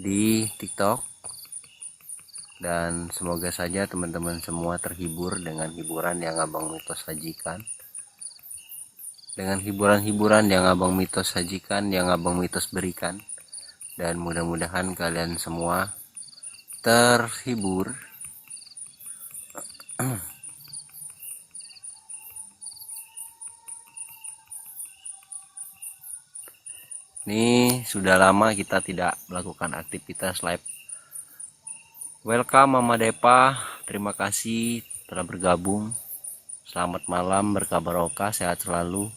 di TikTok, dan semoga saja teman-teman semua terhibur dengan hiburan yang Abang Mitos sajikan, dengan hiburan-hiburan yang Abang Mitos sajikan, yang Abang Mitos berikan, dan mudah-mudahan kalian semua terhibur. Ini sudah lama kita tidak melakukan aktivitas live. Welcome Mama Depa, terima kasih telah bergabung. Selamat malam, berkabar barokah, sehat selalu.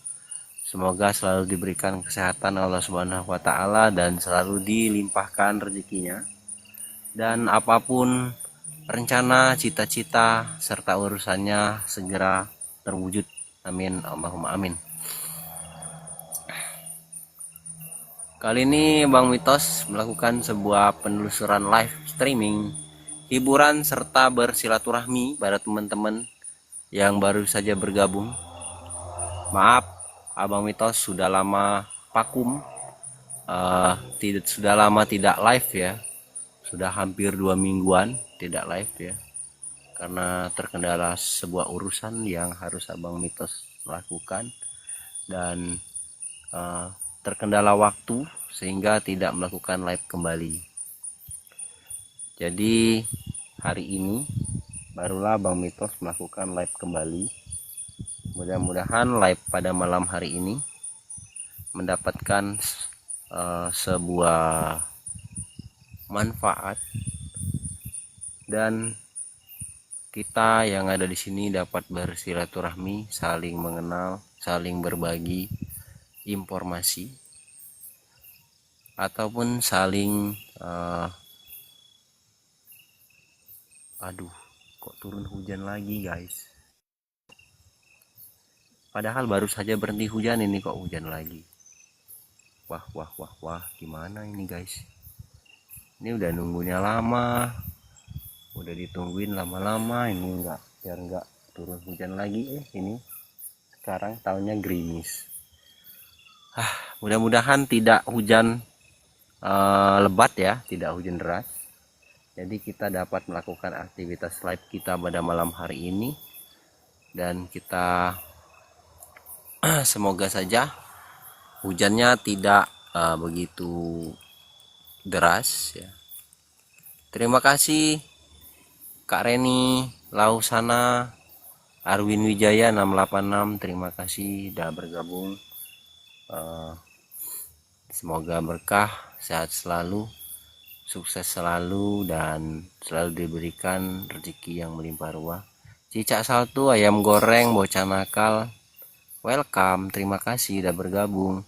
Semoga selalu diberikan kesehatan Allah Subhanahu wa taala dan selalu dilimpahkan rezekinya. Dan apapun rencana, cita-cita serta urusannya segera terwujud. Amin, Allahumma amin. Kali ini Bang Mitos melakukan sebuah penelusuran live streaming, hiburan serta bersilaturahmi pada teman-teman yang baru saja bergabung. Maaf, Abang Mitos sudah lama vakum, sudah lama tidak live ya, sudah hampir 2 mingguan tidak live ya, karena terkendala sebuah urusan yang harus Abang Mitos lakukan dan terkendala waktu sehingga tidak melakukan live kembali. Jadi hari ini barulah Bang Mitos melakukan live kembali. Mudah-mudahan live pada malam hari ini mendapatkan sebuah manfaat dan kita yang ada di sini dapat bersilaturahmi, saling mengenal, saling berbagi informasi ataupun saling aduh, kok turun hujan lagi guys, padahal baru saja berhenti hujan, ini kok hujan lagi. Wah, gimana ini guys, ini udah nunggunya lama, udah ditungguin lama-lama, ini biar enggak turun hujan lagi. Ini sekarang tahunnya gerimis. Mudah-mudahan tidak hujan lebat ya, tidak hujan deras. Jadi kita dapat melakukan aktivitas live kita pada malam hari ini, dan kita semoga saja hujannya tidak begitu deras ya. Terima kasih Kak Reni Lausana, Arwin Wijaya 686, terima kasih sudah bergabung. Semoga berkah, sehat selalu, sukses selalu, dan selalu diberikan rezeki yang melimpah ruah. Cicak Saltu, ayam goreng, bocah nakal, welcome, terima kasih sudah bergabung.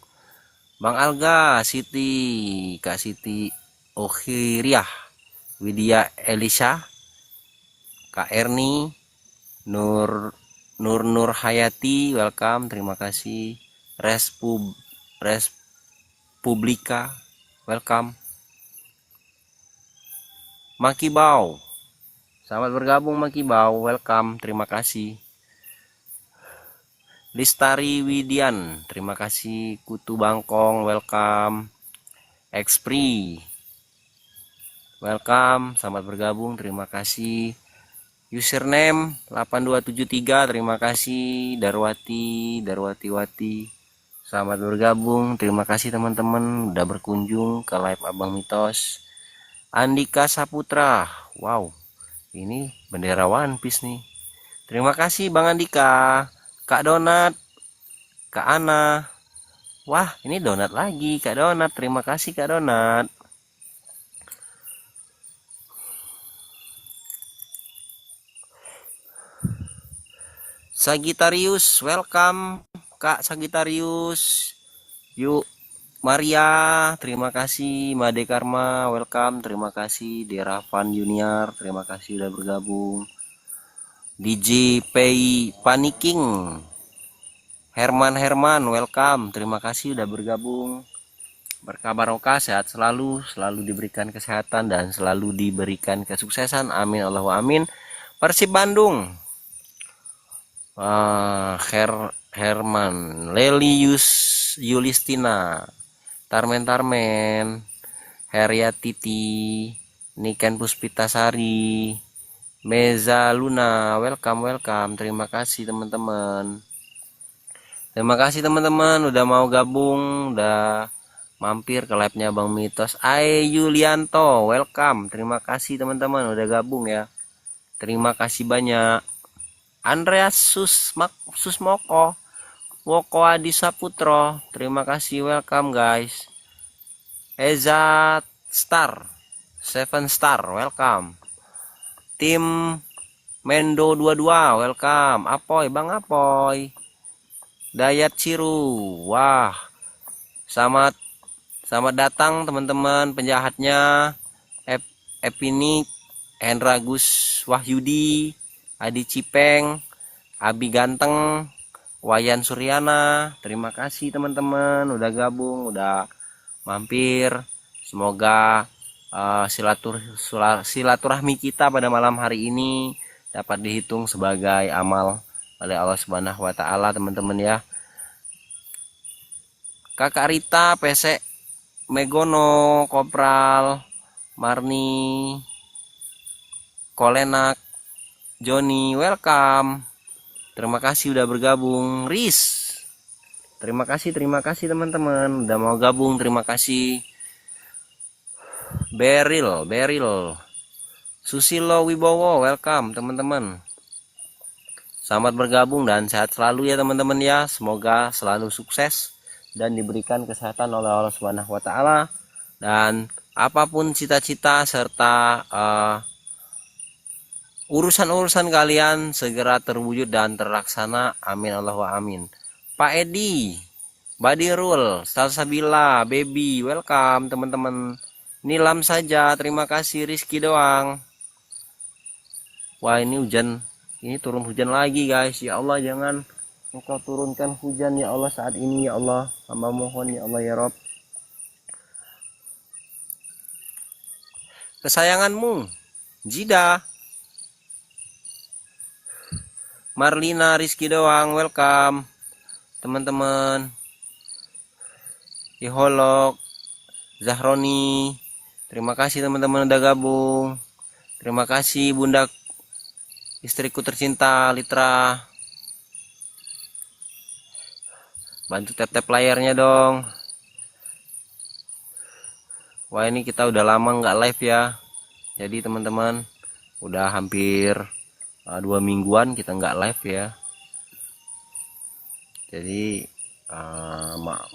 Bang Alga, Siti, Kak Siti Okhiriah, Widya Elisha, Kak Erni, Nur Hayati, welcome, terima kasih. Republika, welcome. Makibau, selamat bergabung Makibau, welcome, terima kasih. Listari Widian, terima kasih. Kutu Bangkong, welcome. Expri, welcome, selamat bergabung, terima kasih. Username 8273, terima kasih. Darwati, selamat bergabung, terima kasih teman-teman udah berkunjung ke live Abang Mitos. Andika Saputra, wow, ini bendera One Piece nih, terima kasih Bang Andika. Kak Donat, Kak Ana, wah ini Donat lagi, Kak Donat, terima kasih Kak Donat. Sagittarius, welcome Kak Sagittarius. Yuk Maria, terima kasih. Made Karma, welcome, terima kasih. Deravan Junior, terima kasih sudah bergabung. DJ Pay Paniking, Herman, welcome, terima kasih sudah bergabung. Berkah barokah, sehat selalu, selalu diberikan kesehatan dan selalu diberikan kesuksesan, amin Allahumma amin. Persib Bandung, Herman, Leli Yulistina, Tarmen, Heriatiti, Niken Puspitasari, Meza Luna, welcome. Terima kasih teman-teman. Terima kasih teman-teman udah mau gabung, udah mampir ke live-nya Bang Mitos. Yulianto, welcome. Terima kasih teman-teman udah gabung ya. Terima kasih banyak. Andreas Susmoko, Woko Adi Saputro, terima kasih, welcome guys. Eza Star, 7 Star, welcome. Tim Mendo 22, welcome. Apoy, Bang Apoy. Dayat Ciru, wah, selamat datang teman-teman penjahatnya. Epinik, Hendra Gus Wahyudi, Adi Cipeng, Abi Ganteng, Wayan Suryana, terima kasih teman-teman udah gabung, udah mampir. Semoga silaturahmi kita pada malam hari ini dapat dihitung sebagai amal oleh Allah Subhanahu wa taala teman-teman ya. Kakak Rita, Pesek Megono, Kopral Marni, Kolenak, Joni, welcome. Terima kasih udah bergabung. Riz, terima kasih teman-teman udah mau gabung. Terima kasih. Beril, Susilo Wibowo, welcome teman-teman. Selamat bergabung dan sehat selalu ya teman-teman ya. Semoga selalu sukses dan diberikan kesehatan oleh Allah Subhanahu wa taala, dan apapun cita-cita serta urusan-urusan kalian segera terwujud dan terlaksana. Amin Allahumma amin. Pak Edi, Badirul, Salsabila, Baby, welcome teman-teman. Nilam saja, terima kasih. Rizky doang. Wah, ini hujan, ini turun hujan lagi guys. Ya Allah, jangan Engkau turunkan hujan ya Allah saat ini ya Allah. Hamba mohon ya Allah ya Rob. Kesayanganmu, Jida, Marlina, Rizky doang, welcome teman-teman. Iholok, Zahroni, terima kasih teman-teman udah gabung. Terima kasih Bunda istriku tercinta Litra. Bantu tap-tap layarnya dong. Wah, ini kita udah lama nggak live ya. Jadi teman-teman udah hampir 2 mingguan kita nggak live ya. Jadi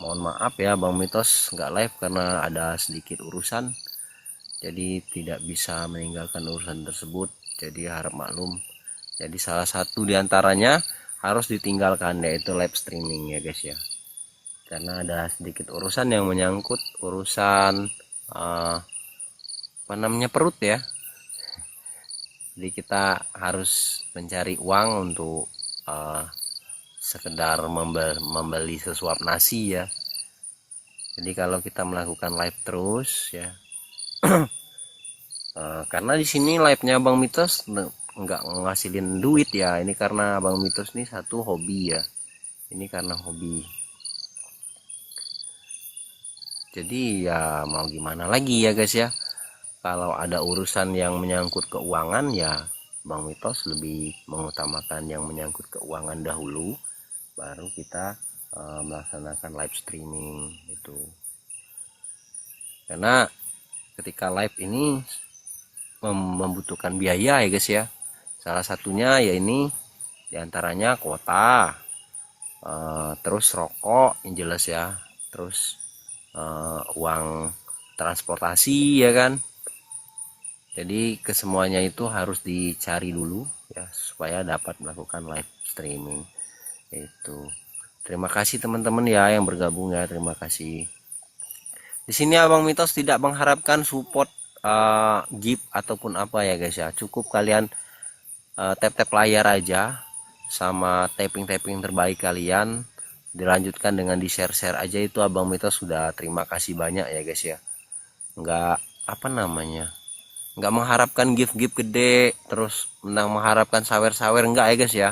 mohon maaf ya Bang Mitos nggak live karena ada sedikit urusan. Jadi tidak bisa meninggalkan urusan tersebut. Jadi harap maklum. Jadi salah satu diantaranya harus ditinggalkan, yaitu live streaming ya guys ya. Karena ada sedikit urusan yang menyangkut urusan apa namanya perut ya. Jadi kita harus mencari uang untuk sekedar membeli sesuap nasi ya. Jadi kalau kita melakukan live terus ya karena di sini live-nya Bang Mitos nggak ngasilin duit ya. Ini karena Bang Mitos nih satu hobi ya. Ini karena hobi. Jadi ya mau gimana lagi ya guys ya. Kalau ada urusan yang menyangkut keuangan ya Bang Mitos lebih mengutamakan yang menyangkut keuangan dahulu, baru kita melaksanakan live streaming itu. Karena ketika live ini membutuhkan biaya ya guys ya. Salah satunya ya ini diantaranya kuota, terus rokok yang jelas ya, terus uang transportasi ya kan. Jadi kesemuanya itu harus dicari dulu ya supaya dapat melakukan live streaming itu. Terima kasih teman-teman ya yang bergabung ya, terima kasih. Di sini Abang Mitos tidak mengharapkan support gift ataupun apa ya guys ya. Cukup kalian tap-tap layar aja sama tapping-tapping terbaik kalian, dilanjutkan dengan di share-share aja, itu Abang Mitos sudah terima kasih banyak ya guys ya. Enggak apa namanya, nggak mengharapkan gift-gift gede terus mengharapkan sawer-sawer, enggak ya guys ya,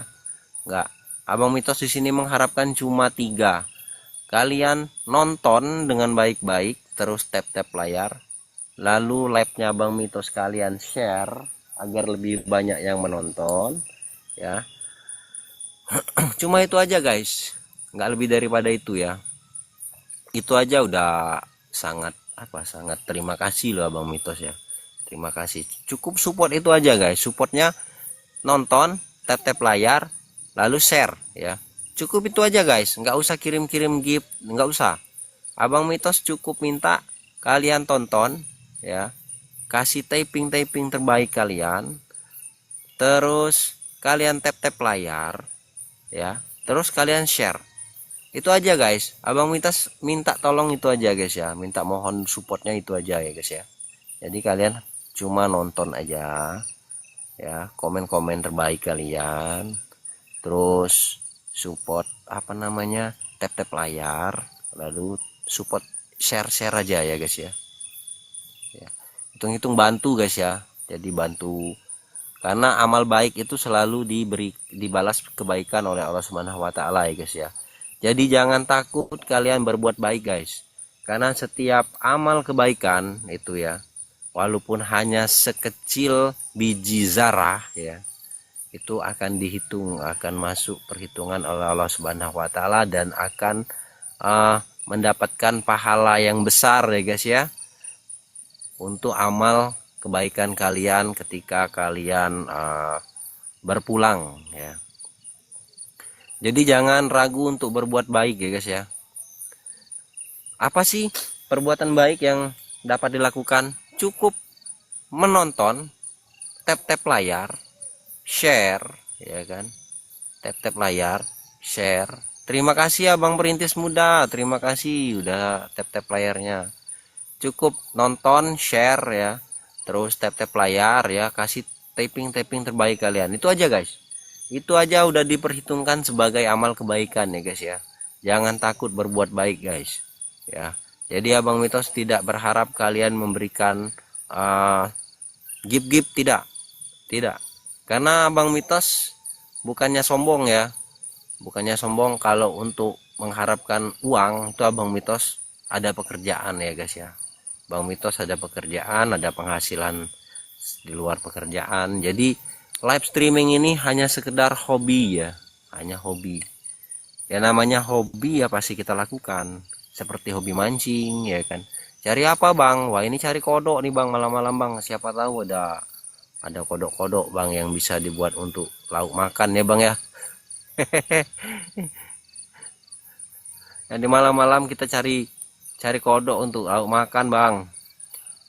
enggak. Abang Mitos di sini mengharapkan cuma 3. Kalian nonton dengan baik-baik, terus tap-tap layar, lalu live-nya Bang Mitos kalian share agar lebih banyak yang menonton ya. Cuma itu aja guys, nggak lebih daripada itu ya. Itu aja udah sangat sangat terima kasih loh Abang Mitos ya. Terima kasih, cukup support itu aja guys. Supportnya nonton, tap layar, lalu share ya. Cukup itu aja guys, nggak usah kirim-kirim gift, nggak usah. Abang Mitos cukup minta kalian tonton ya, kasih typing terbaik kalian, terus kalian tap layar ya, terus kalian share. Itu aja guys. Abang minta tolong itu aja guys ya, minta mohon supportnya itu aja ya guys ya. Jadi kalian cuma nonton aja ya, komen-komen terbaik kalian, terus support tap layar, lalu support share aja ya guys ya. Hitung-hitung bantu guys ya, jadi bantu, karena amal baik itu selalu dibalas kebaikan oleh Allah Subhanahu wa taala ya guys ya. Jadi jangan takut kalian berbuat baik guys, karena setiap amal kebaikan itu ya, walaupun hanya sekecil biji zarah ya, itu akan dihitung, akan masuk perhitungan oleh Allah Subhanahu wa taala, dan akan mendapatkan pahala yang besar ya guys ya, untuk amal kebaikan kalian ketika kalian berpulang ya. Jadi jangan ragu untuk berbuat baik ya guys ya. Apa sih perbuatan baik yang dapat dilakukan? Cukup menonton, tap layar, share ya kan. Tap layar, share. Terima kasih Abang Perintis Muda, terima kasih udah tap layarnya. Cukup nonton, share ya, terus tap layar ya, kasih typing terbaik kalian. Itu aja guys, itu aja udah diperhitungkan sebagai amal kebaikan ya guys ya. Jangan takut berbuat baik guys ya. Jadi Abang Mitos tidak berharap kalian memberikan gift tidak, karena Abang Mitos bukannya sombong ya, bukannya sombong. Kalau untuk mengharapkan uang itu Abang Mitos ada pekerjaan ya guys ya. Bang Mitos ada pekerjaan, ada penghasilan di luar pekerjaan. Jadi live streaming ini hanya sekedar hobi ya, hanya hobi. Ya namanya hobi ya pasti kita lakukan. Seperti hobi mancing ya kan. Cari apa bang? Wah ini cari kodok nih bang, malam-malam bang. Siapa tahu ada kodok-kodok bang yang bisa dibuat untuk lauk makan ya bang ya. Jadi malam-malam kita cari kodok untuk lauk makan bang.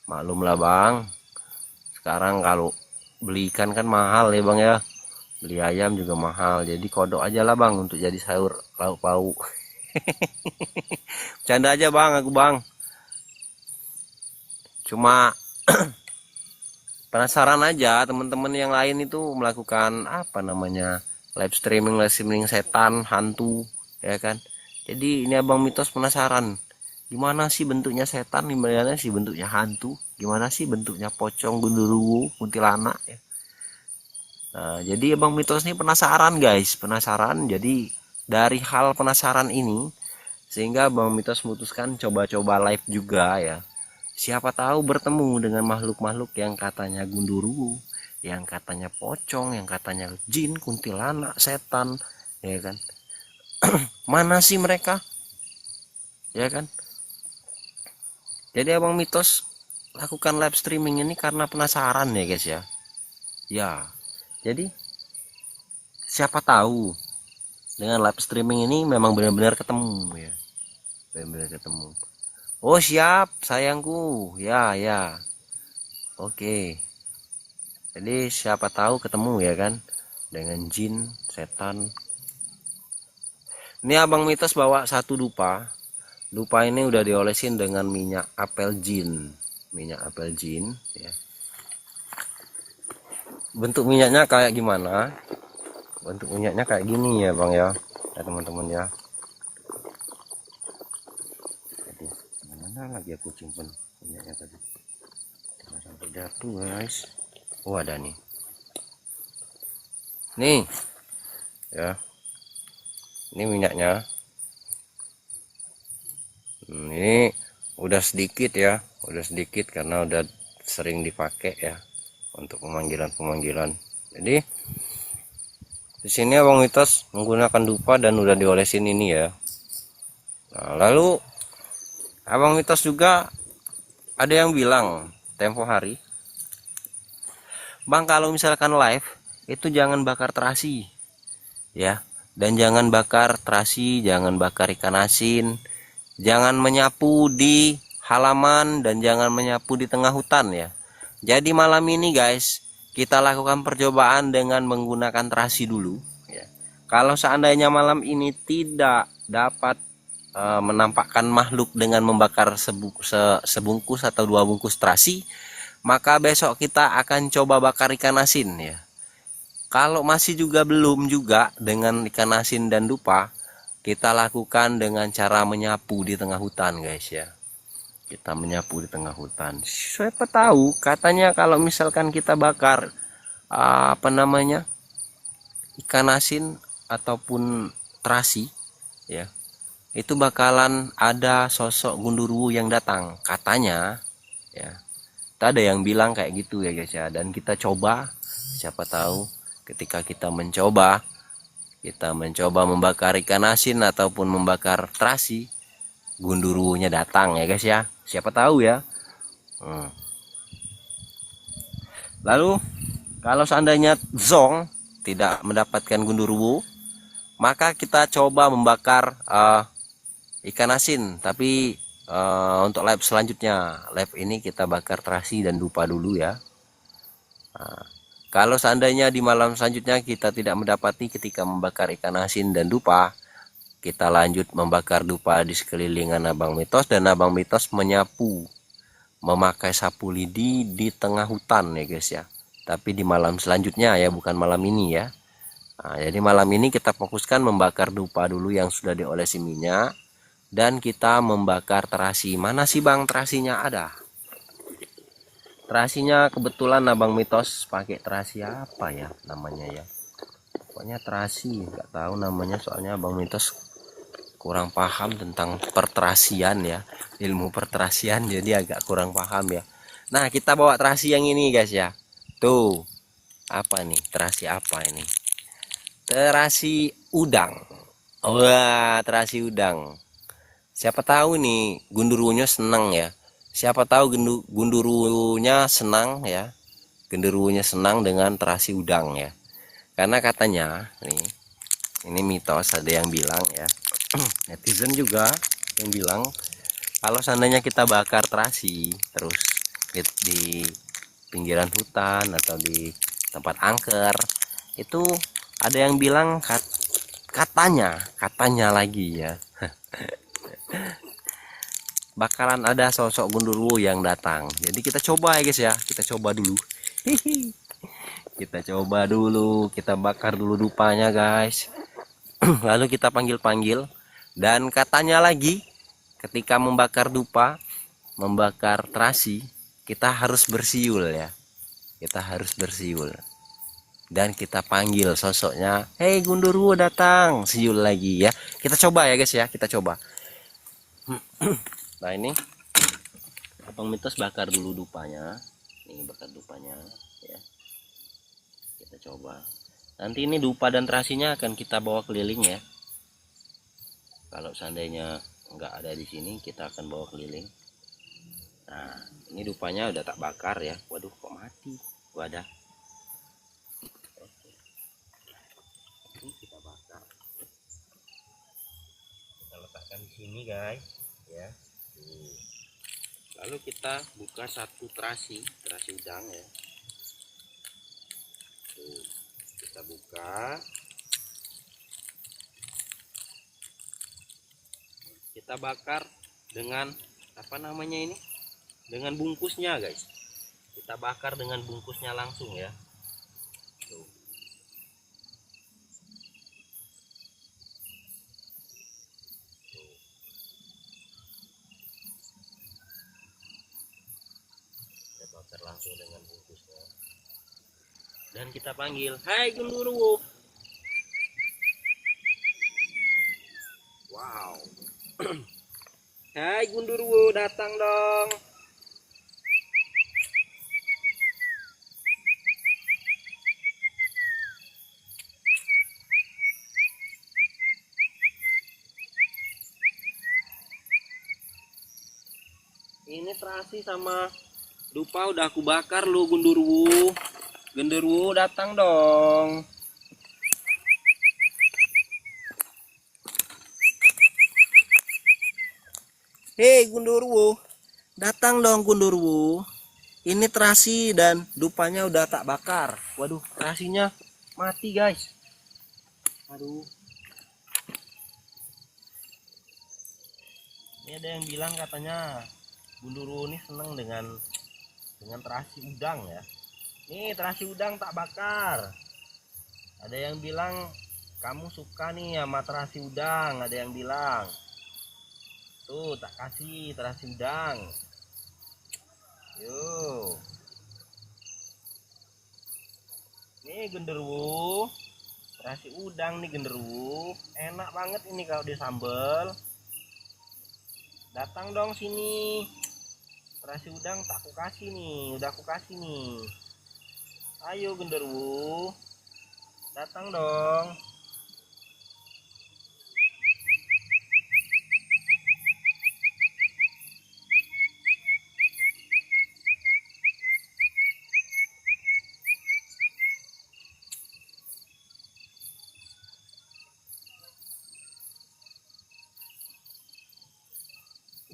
Maklumlah bang, sekarang kalau beli ikan kan mahal ya bang ya, beli ayam juga mahal, jadi kodok aja lah bang untuk jadi sayur lauk pauk. Canda aja bang, aku bang cuma penasaran aja teman-teman yang lain itu melakukan live streaming setan hantu ya kan. Jadi ini Abang Mitos penasaran, gimana sih bentuknya setan, gimana sih bentuknya hantu, gimana sih bentuknya pocong, gundurwo, kuntilanak ya. Nah, jadi Abang Mitos ini penasaran guys, penasaran. Jadi dari hal penasaran ini sehingga Abang Mitos memutuskan coba-coba live juga ya. Siapa tahu bertemu dengan makhluk-makhluk yang katanya gundurwo, yang katanya pocong, yang katanya jin, kuntilanak, setan ya kan. Mana sih mereka ya kan. Jadi Abang Mitos lakukan live streaming ini karena penasaran ya guys ya. Ya, jadi siapa tahu dengan live streaming ini memang benar-benar ketemu ya. Benar-benar ketemu. Oh siap sayangku, ya ya. Oke. Jadi siapa tahu ketemu ya kan dengan jin, setan. Ini Abang Mitos bawa satu dupa. Dupa ini udah diolesin dengan minyak apel jin, ya. Bentuk minyaknya kayak gimana? Bentuk minyaknya kayak gini ya bang ya, teman-teman ya. Jadi mana lagi aku simpen minyaknya tadi? Jangan sampai jatuh guys. Oh ada nih. Nih, ya. Ini minyaknya. Ini udah sedikit ya, udah sedikit karena udah sering dipakai ya untuk pemanggilan. Jadi di sini Abang Mitos menggunakan dupa dan udah diolesin ini ya. Nah, lalu Abang Mitos juga ada yang bilang tempo hari, Bang, kalau misalkan live itu jangan bakar terasi ya, dan jangan bakar terasi, jangan bakar ikan asin, jangan menyapu di halaman, dan jangan menyapu di tengah hutan ya. Jadi malam ini guys, kita lakukan percobaan dengan menggunakan terasi dulu ya. Kalau seandainya malam ini tidak dapat menampakkan makhluk dengan membakar sebungkus atau 2 bungkus terasi, maka besok kita akan coba bakar ikan asin ya. Kalau masih juga belum juga dengan ikan asin dan dupa, kita lakukan dengan cara menyapu di tengah hutan guys ya. Kita menyapu di tengah hutan. Siapa tahu katanya kalau misalkan kita bakar ikan asin ataupun terasi ya, itu bakalan ada sosok gundurwo yang datang katanya ya. Ada yang bilang kayak gitu ya guys ya, dan kita coba, siapa tahu ketika kita mencoba membakar ikan asin ataupun membakar terasi, gundurwonya datang ya guys ya, siapa tahu ya. Lalu kalau seandainya zong tidak mendapatkan gundurwo, maka kita coba membakar ikan asin, tapi untuk live selanjutnya, live ini kita bakar terasi dan dupa dulu ya. Nah, kalau seandainya di malam selanjutnya kita tidak mendapati ketika membakar ikan asin dan dupa, kita lanjut membakar dupa di sekelilingan Abang Mitos, dan Abang Mitos menyapu memakai sapu lidi di tengah hutan ya guys ya. Tapi di malam selanjutnya ya, bukan malam ini ya. Nah, jadi malam ini kita fokuskan membakar dupa dulu yang sudah diolesi minyak, dan kita membakar terasi. Mana sih Bang terasinya? Ada. Terasinya kebetulan Abang Mitos pakai terasi apa ya namanya ya. Pokoknya terasi, nggak tahu namanya soalnya Abang Mitos kurang paham tentang perterasian ya. Ilmu perterasian jadi agak kurang paham ya. Nah, kita bawa terasi yang ini guys ya. Tuh. Apa nih? Terasi apa ini? Terasi udang. Wah, terasi udang. Siapa tahu nih gundurwonya senang ya. Siapa tahu gundurwonya senang ya. Gundurwonya senang dengan terasi udang ya. Karena katanya nih, ini mitos, ada yang bilang ya. Netizen juga yang bilang kalau seandainya kita bakar terasi terus di pinggiran hutan atau di tempat angker, itu ada yang bilang katanya lagi ya, bakalan ada sosok gundurwo yang datang. Jadi kita coba ya guys ya, kita coba dulu. Kita coba dulu, kita bakar dulu dupanya guys. Lalu kita panggil-panggil, dan katanya lagi ketika membakar dupa, membakar terasi, kita harus bersiul ya. Kita harus bersiul. Dan kita panggil sosoknya, "Hei gundurwo datang." Siul lagi ya. Kita coba ya guys ya, kita coba. Nah, ini Abang Mitos bakar dulu dupanya. Ini bakar dupanya ya. Kita coba. Nanti ini dupa dan terasinya akan kita bawa keliling ya. Kalau seandainya nggak ada di sini, kita akan bawa keliling. Nah, ini dupanya udah tak bakar ya. Waduh, kok mati? Wadah. Ini kita bakar. Kita letakkan di sini guys ya. Lalu kita buka satu terasi udang ya. Tuh, kita buka. Kita bakar dengan apa namanya ini? Dengan bungkusnya guys. Kita bakar dengan bungkusnya langsung ya. Tuh. Kita bakar langsung dengan bungkusnya. Dan kita panggil, "Hai gundurwo." Wow. "Hai gundurwo, datang dong." Ini terasi sama dupa udah aku bakar lu Gundurwu. Genderuwo datang dong. Hei Gundurwu, datang dong Gundurwu. Ini terasi dan dupanya udah tak bakar. Waduh, terasinya mati guys. Aduh. Ini ada yang bilang katanya Gundurwu ini seneng dengan terasi udang ya. Nih terasi udang tak bakar. Ada yang bilang kamu suka nih sama terasi udang. Ada yang bilang tuh tak kasih terasi udang. Yuk. Nih genderuwo. Terasi udang nih genderuwo. Enak banget ini kalau disambel. Datang dong sini. Terasi udang tak aku kasih nih. Udah aku kasih nih. Ayo genderuwo, datang dong.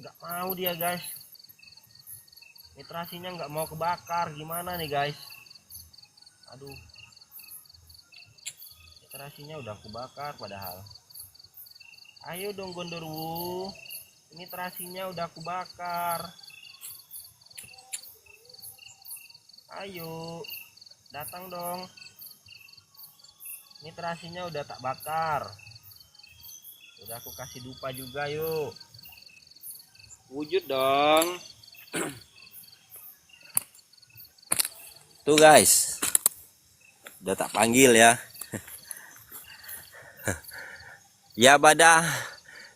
Nggak mau dia guys. Ini terasinya nggak mau kebakar. Gimana nih guys? Aduh. Terasinya udah aku bakar padahal. Ayo dong Gondorwu. Ini terasinya udah aku bakar. Ayo. Datang dong. Ini terasinya udah tak bakar. Udah aku kasih dupa juga yuk. Wujud dong. Tuh guys. Udah tak panggil ya. Ya badah,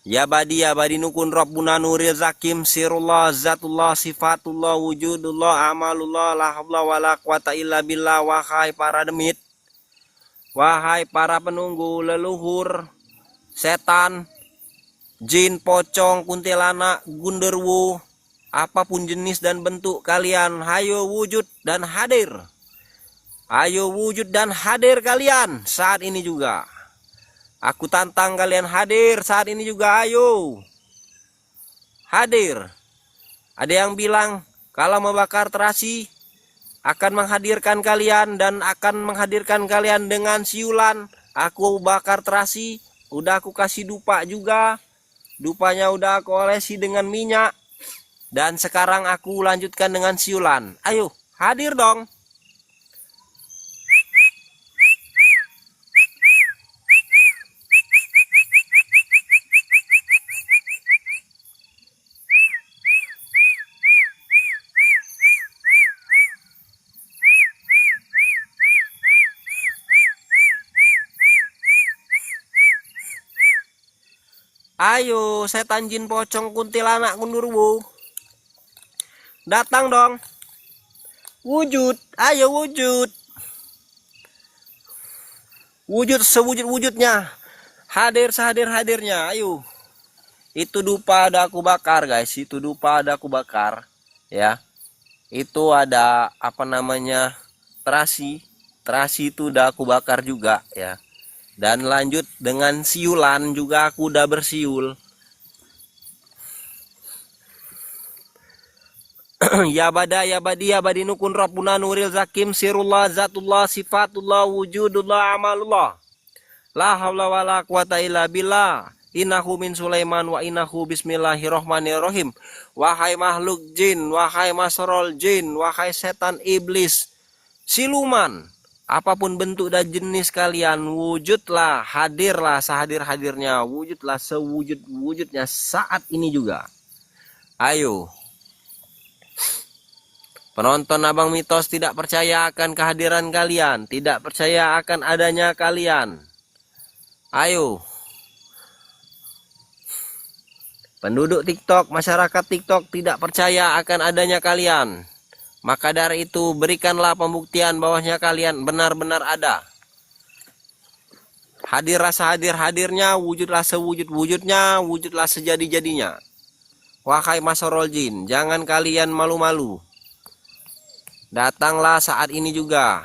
ya badi nukun Rabbuna nuril zakim sirullah zatullah sifatullah wujudullah amalullah la haula wala quwata illa billah. Wahai para demit, wahai para penunggu leluhur setan, jin, pocong, kuntilanak, genderuwo, apapun jenis dan bentuk kalian, hayo wujud dan hadir. Ayo wujud dan hadir kalian saat ini juga. Aku tantang kalian hadir saat ini juga, ayo. Hadir. Ada yang bilang kalau membakar terasi akan menghadirkan kalian dan akan menghadirkan kalian dengan siulan. Aku bakar terasi, udah aku kasih dupa juga. Dupanya udah aku olesi dengan minyak. Dan sekarang aku lanjutkan dengan siulan. Ayo, hadir dong. Ayo, setan, jin, pocong, kuntilanak, genderuwo. Datang dong. Wujud, ayo wujud. Wujud sewujud-wujudnya. Hadir sehadir-hadirnya, ayo. Itu dupa ada aku bakar, guys. Itu dupa ada aku bakar, ya. Itu ada apa namanya? Terasi. Terasi itu udah aku bakar juga, ya. Dan lanjut dengan siulan juga aku udah bersiul. Ya badi nukun Rabbuna nuril zakim sirullah zatullah sifatullah wujudullah amalullah la haula wala quwata illa billah. Innahu min Sulaiman wa innahu bismillahirrahmanirrahim. Wahai makhluk jin, wahai masrol jin, wahai setan iblis siluman, apapun bentuk dan jenis kalian, wujudlah, hadirlah sehadir-hadirnya, wujudlah sewujud-wujudnya saat ini juga. Ayo. Penonton Abang Mitos tidak percaya akan kehadiran kalian, tidak percaya akan adanya kalian. Ayo. Penduduk TikTok, masyarakat TikTok tidak percaya akan adanya kalian. Maka dari itu berikanlah pembuktian bahwasanya kalian benar-benar ada. Hadir rasa hadir-hadirnya, wujudlah sewujud-wujudnya, wujudlah sejadi-jadinya. Wahai Masarol Jin, jangan kalian malu-malu. Datanglah saat ini juga.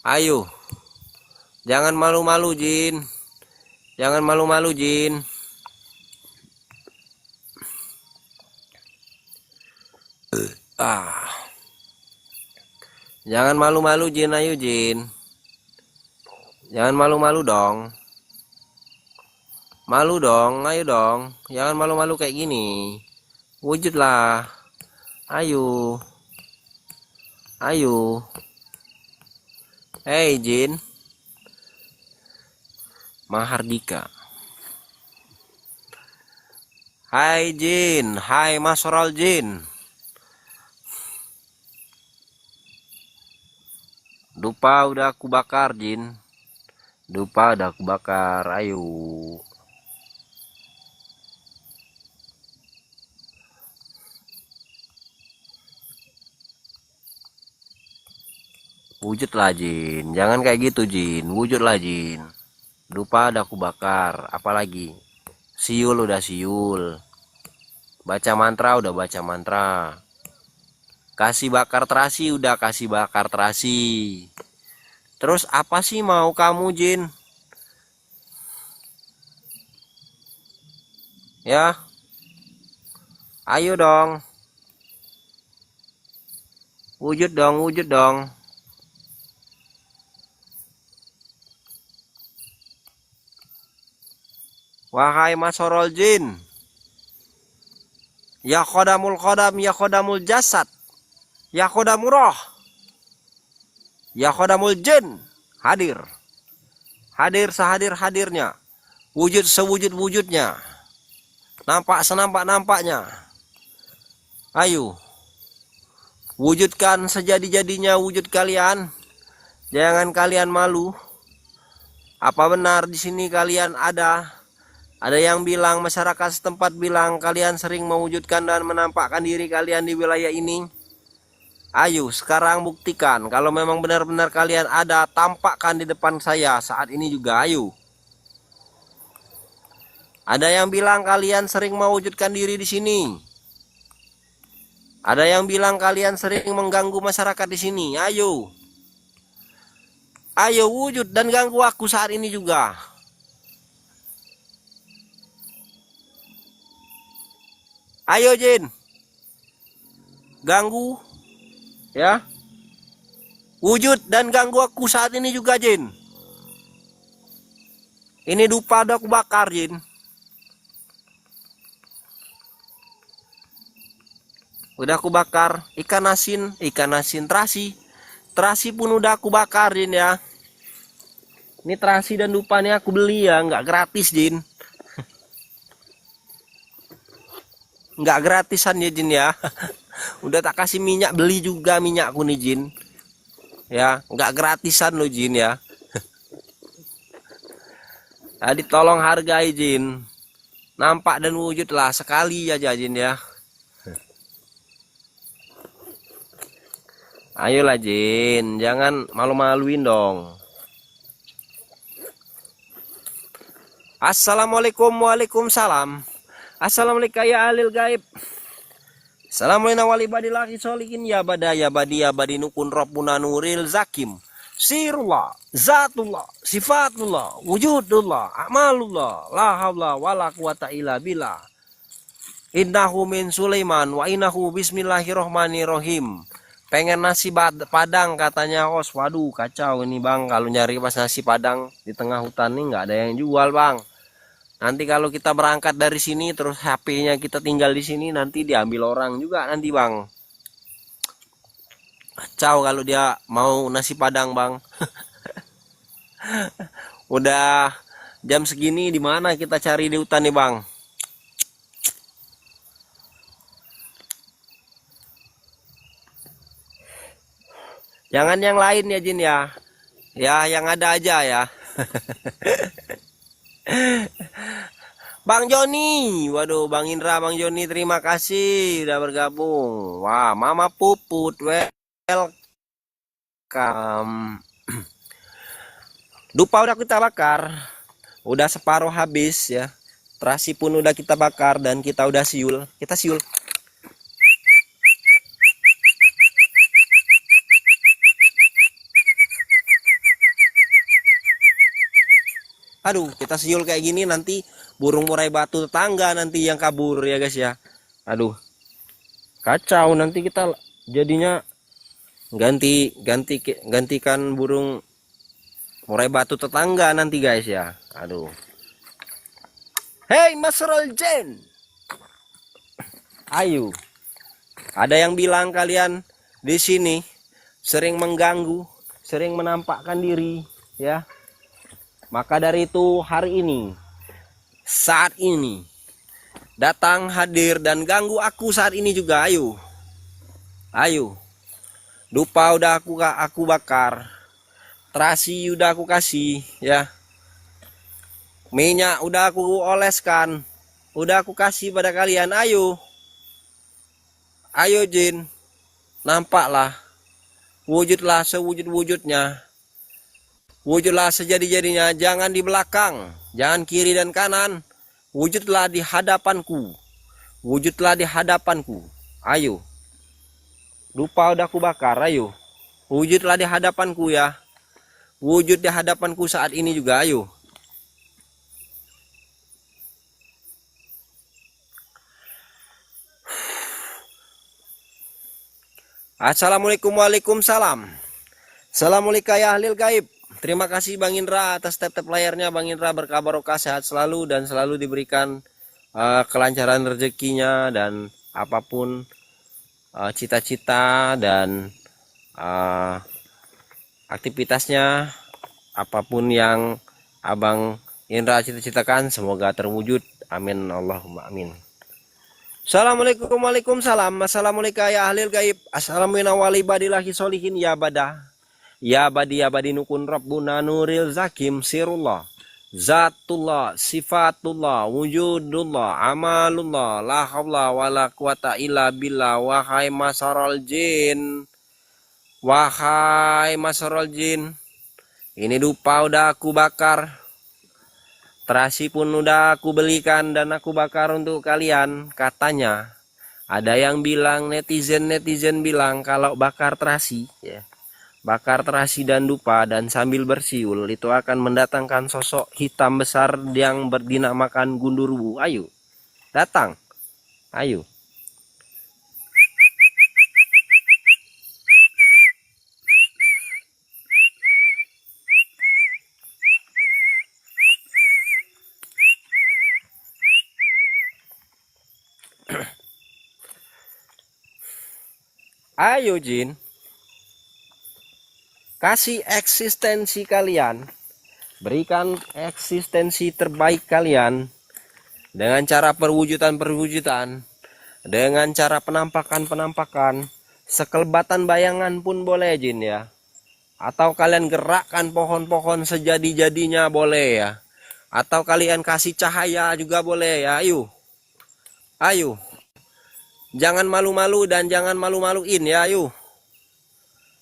Ayo. Jangan malu-malu, Jin. Jangan malu-malu, Jin. Jangan malu-malu, Jin. Ayo, Jin. Jangan malu-malu dong. Malu dong, ayo dong. Jangan malu-malu kayak gini. Wujudlah. Ayo. Ayo. Hei, Jin. Mahardika. Hai Jin, hai Masarol Jin. Dupa udah aku bakar, Jin. Dupa udah aku bakar. Ayo. Wujudlah, Jin. Jangan kayak gitu, Jin. Wujudlah, Jin. Dupa udah aku bakar. Apalagi? Siul udah siul. Baca mantra udah baca mantra. Kasih bakar terasi udah kasih bakar terasi. Terus apa sih mau kamu, Jin? Ya. Ayo dong. Wujud dong, wujud dong. Wahai Masarol Jin. Ya khodamul khodam, ya khodamul jasad. Ya khodamul roh. Ya khodamul jin. Hadir. Hadir sehadir-hadirnya. Wujud sewujud-wujudnya. Nampak senampak-nampaknya. Ayo. Wujudkan sejadi-jadinya wujud kalian. Jangan kalian malu. Apa benar di sini kalian ada? Ada yang bilang, masyarakat setempat bilang kalian sering mewujudkan dan menampakkan diri kalian di wilayah ini. Ayo sekarang buktikan kalau memang benar-benar kalian ada, tampakkan di depan saya saat ini juga. Ayo. Ada yang bilang kalian sering mewujudkan diri di sini. Ada yang bilang kalian sering mengganggu masyarakat di sini. Ayo. Ayo wujud dan ganggu aku saat ini juga. Ayo Jin. Ganggu. Ya. Wujud dan ganggu aku saat ini juga, Jin. Ini dupa udah aku bakar, Jin. Udah aku bakar. Ikan asin terasi. Terasi pun udah aku bakar, Jin ya. Ini terasi dan dupa nih aku beli ya, nggak gratis, Jin. Nggak gratisan ya, Jin ya. Udah tak kasih minyak, beli juga minyakku nih, Jin. Ya, nggak gratisan lo, Jin ya. Tadi tolong hargai, Jin. Nampak dan wujudlah sekali aja, Jin ya. Ayolah, Jin, jangan malu-maluin dong. Assalamualaikum, waalaikumsalam. Assalamualaikum ya alil gaib. Assalamualaikum walibadillahi solihin ya badi nukun rabbuna nuril zakim. Sirullah, zatullah, sifatullah, wujudullah, amalullah, la hawla wala quwata illa billah. Innahu min Sulaiman wa innahu bismillahirrohmanirrohim. Pengen nasi padang katanya Os. Waduh kacau ini bang, kalau nyari pas nasi padang di tengah hutan nih nggak ada yang jual bang. Nanti kalau kita berangkat dari sini terus HP-nya kita tinggal di sini, nanti diambil orang juga nanti bang. Kacau kalau dia mau nasi padang bang. Udah jam segini di mana kita cari di hutan nih bang? Jangan yang lain ya Jin ya. Ya yang ada aja ya. Bang Joni, waduh Bang Indra, Bang Joni terima kasih udah bergabung. Wah, Mama Puput, welcome. Dupa udah kita bakar, udah separuh habis ya. terasi pun udah kita bakar dan kita udah siul. Kita siul. Aduh, kita siul kayak gini nanti burung murai batu tetangga nanti yang kabur ya guys ya. Aduh, kacau nanti kita jadinya gantikan burung murai batu tetangga nanti guys ya. Aduh. Hey Mas Roljen. Ayo. Ada yang bilang kalian di sini sering mengganggu, sering menampakkan diri ya. Maka dari itu hari ini, saat ini, datang hadir dan ganggu aku saat ini juga. Ayo, ayo. Dupa udah aku bakar, terasi udah aku kasih, ya. Minyak udah aku oleskan, udah aku kasih pada kalian. Ayo, ayo Jin, nampaklah, wujudlah sewujud-wujudnya. Wujudlah sejadi-jadinya, jangan di belakang, jangan kiri dan kanan. Wujudlah di hadapanku. Wujudlah di hadapanku. Ayo. Dupa udah aku bakar, ayo. Wujudlah di hadapanku ya. Wujud di hadapanku saat ini juga, ayo. Assalamualaikum, waalaikumsalam. Assalamualaikum ya ahlil gaib. Terima kasih Bang Indra atas tap-tap layarnya. Bang Indra berkah barokah, sehat selalu dan selalu diberikan kelancaran rezekinya dan apapun cita-cita dan aktivitasnya, apapun yang Abang Indra cita-citakan semoga terwujud. Amin Allahumma amin. Assalamualaikum, waalaikumsalam. Assalamualaikum ya ahlil gaib. Assalamualaikum walibadillahi solihin ya badah. Ya badi nukun rabbuna nuril zakim sirullah zatullah sifatullah wujudullah amalullah la haula wala quwata illa billah. Wahai masarul jin, wahai masarul jin, ini dupa udah aku bakar, terasi pun udah aku belikan dan aku bakar untuk kalian. Katanya ada yang bilang, netizen bilang kalau bakar terasi ya, bakar terasi dan dupa dan sambil bersiul itu akan mendatangkan sosok hitam besar yang berdinamakan gundurwu. Ayo, datang. Ayo. Ayo Jin. Kasih eksistensi kalian, berikan eksistensi terbaik kalian dengan cara perwujudan, dengan cara penampakan, sekelebatan bayangan pun boleh Jin ya. Atau kalian gerakkan pohon-pohon sejadi-jadinya boleh ya. Atau kalian kasih cahaya juga boleh ya. Ayo, ayo. Jangan malu-malu dan jangan malu-maluin ya. Ayo.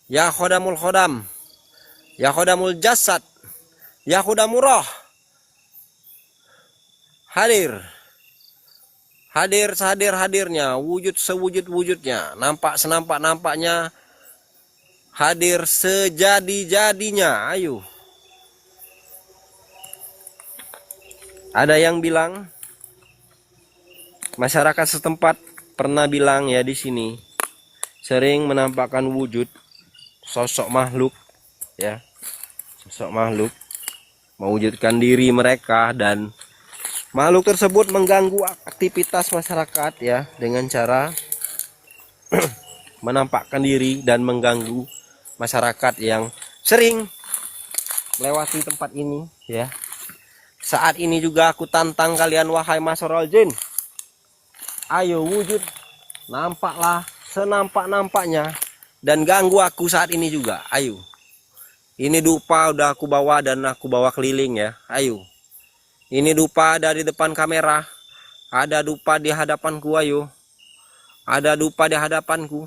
Ya khodamul khodam, ya khodamul jasad, ya khodamurah. Hadir sehadir-hadirnya, wujud sewujud-wujudnya, nampak senampak-nampaknya, hadir sejadi-jadinya. Ayo. Ada yang bilang, masyarakat setempat pernah bilang ya di sini sering menampakkan wujud sosok makhluk ya, sosok makhluk mewujudkan diri mereka dan makhluk tersebut mengganggu aktivitas masyarakat ya dengan cara menampakkan diri dan mengganggu masyarakat yang sering melewati tempat ini ya. Saat ini juga aku tantang kalian wahai masarul jin. Ayo wujud, nampaklah senampak-nampaknya dan ganggu aku saat ini juga. Ayo. Ini dupa udah aku bawa dan aku bawa keliling ya. Ayo. Ini dupa ada di depan kamera. Ada dupa di hadapanku. Ayo. Ada dupa di hadapanku.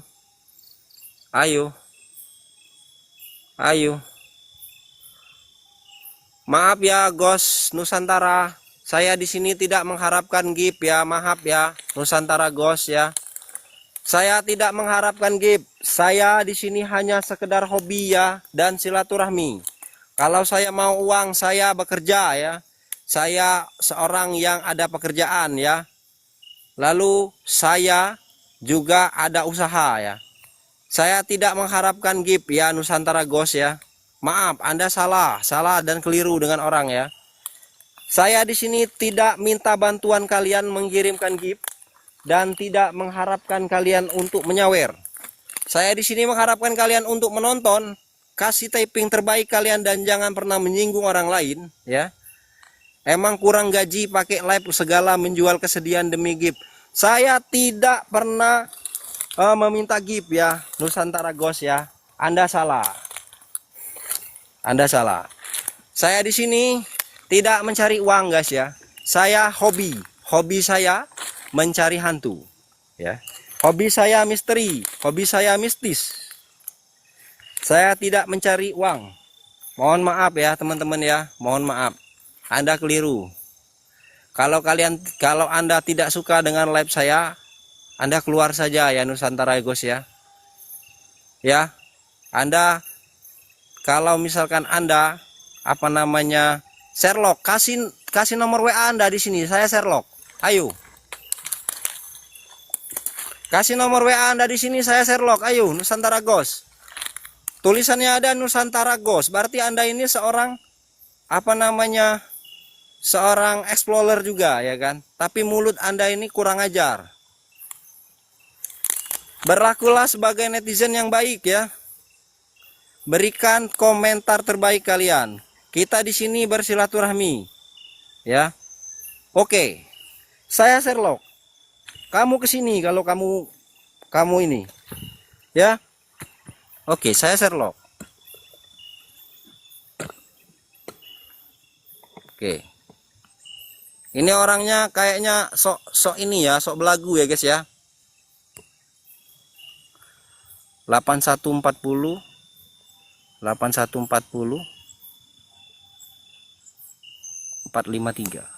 Ayo. Ayo. Maaf ya Gos Nusantara. Saya di sini tidak mengharapkan gift ya, maaf ya, Nusantara Ghost ya. Saya tidak mengharapkan gift. Saya di sini hanya sekedar hobi ya dan silaturahmi. Kalau saya mau uang, saya bekerja ya. Saya seorang yang ada pekerjaan ya. Lalu saya juga ada usaha ya. Saya tidak mengharapkan gift ya, Nusantara Ghost ya. Maaf, Anda salah dan keliru dengan orang ya. Saya di sini tidak minta bantuan kalian mengirimkan gift dan tidak mengharapkan kalian untuk menyawer. Saya di sini mengharapkan kalian untuk menonton, kasih typing terbaik kalian dan jangan pernah menyinggung orang lain ya. Emang kurang gaji pakai live segala menjual kesedihan demi gift. Saya tidak pernah meminta gift ya, Nusantara Ghost ya. Anda salah. Anda salah. Saya di sini tidak mencari uang guys ya. Saya hobi. Hobi saya mencari hantu ya. Hobi saya misteri, hobi saya mistis. Saya tidak mencari uang. Mohon maaf ya teman-teman ya, mohon maaf. Anda keliru. Kalau Anda tidak suka dengan live saya, Anda keluar saja ya, Nusantara Ghost ya. Ya. Anda kalau misalkan Anda Sherlock, kasih nomor WA Anda di sini. Saya Sherlock. Ayo. Kasih nomor WA Anda di sini, saya Sherlock. Ayo, Nusantara Ghost. Tulisannya ada Nusantara Ghost. Berarti Anda ini seorang seorang explorer juga ya kan. Tapi mulut Anda ini kurang ajar. Berlakulah sebagai netizen yang baik ya. Berikan komentar terbaik kalian. Kita di sini bersilaturahmi. Ya. Oke. Saya Sherlock. Kamu kesini kalau kamu ini. Ya. Oke, saya Sherlock. Oke. Ini orangnya kayaknya sok ini ya, sok belagu ya guys ya. 8140 8140 453.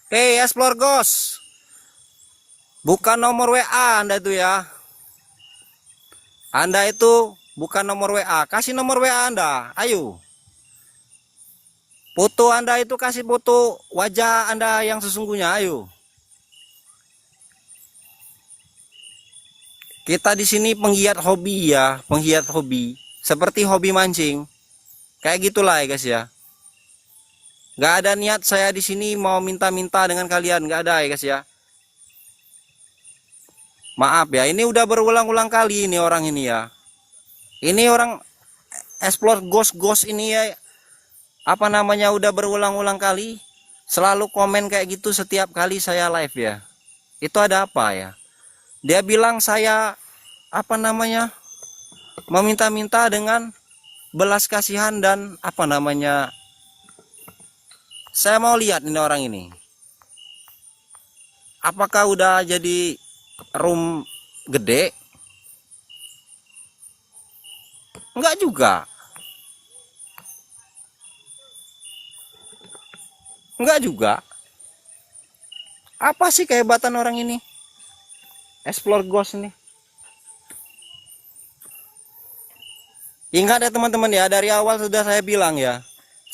Hey, Explore Ghost. Bukan nomor WA Anda itu ya. Anda itu bukan nomor WA. Kasih nomor WA Anda. Ayo. Foto Anda itu kasih foto wajah Anda yang sesungguhnya. Ayo. Kita di sini penggiat hobi ya, penggiat hobi. Seperti hobi mancing. Kayak gitulah ya guys ya. Gak ada niat saya di sini mau minta-minta dengan kalian, gak ada ya guys ya. Maaf ya, ini udah berulang-ulang kali ini orang ini ya. Ini orang Explore Ghost ini ya, udah berulang-ulang kali. Selalu komen kayak gitu setiap kali saya live ya. Itu ada apa ya? Dia bilang saya meminta-minta dengan belas kasihan dan saya mau lihat ini orang ini. Apakah udah jadi room gede? Enggak juga. Enggak juga. Apa sih kehebatan orang ini? Explore Ghost ini. Ingat ya teman-teman ya, dari awal sudah saya bilang ya.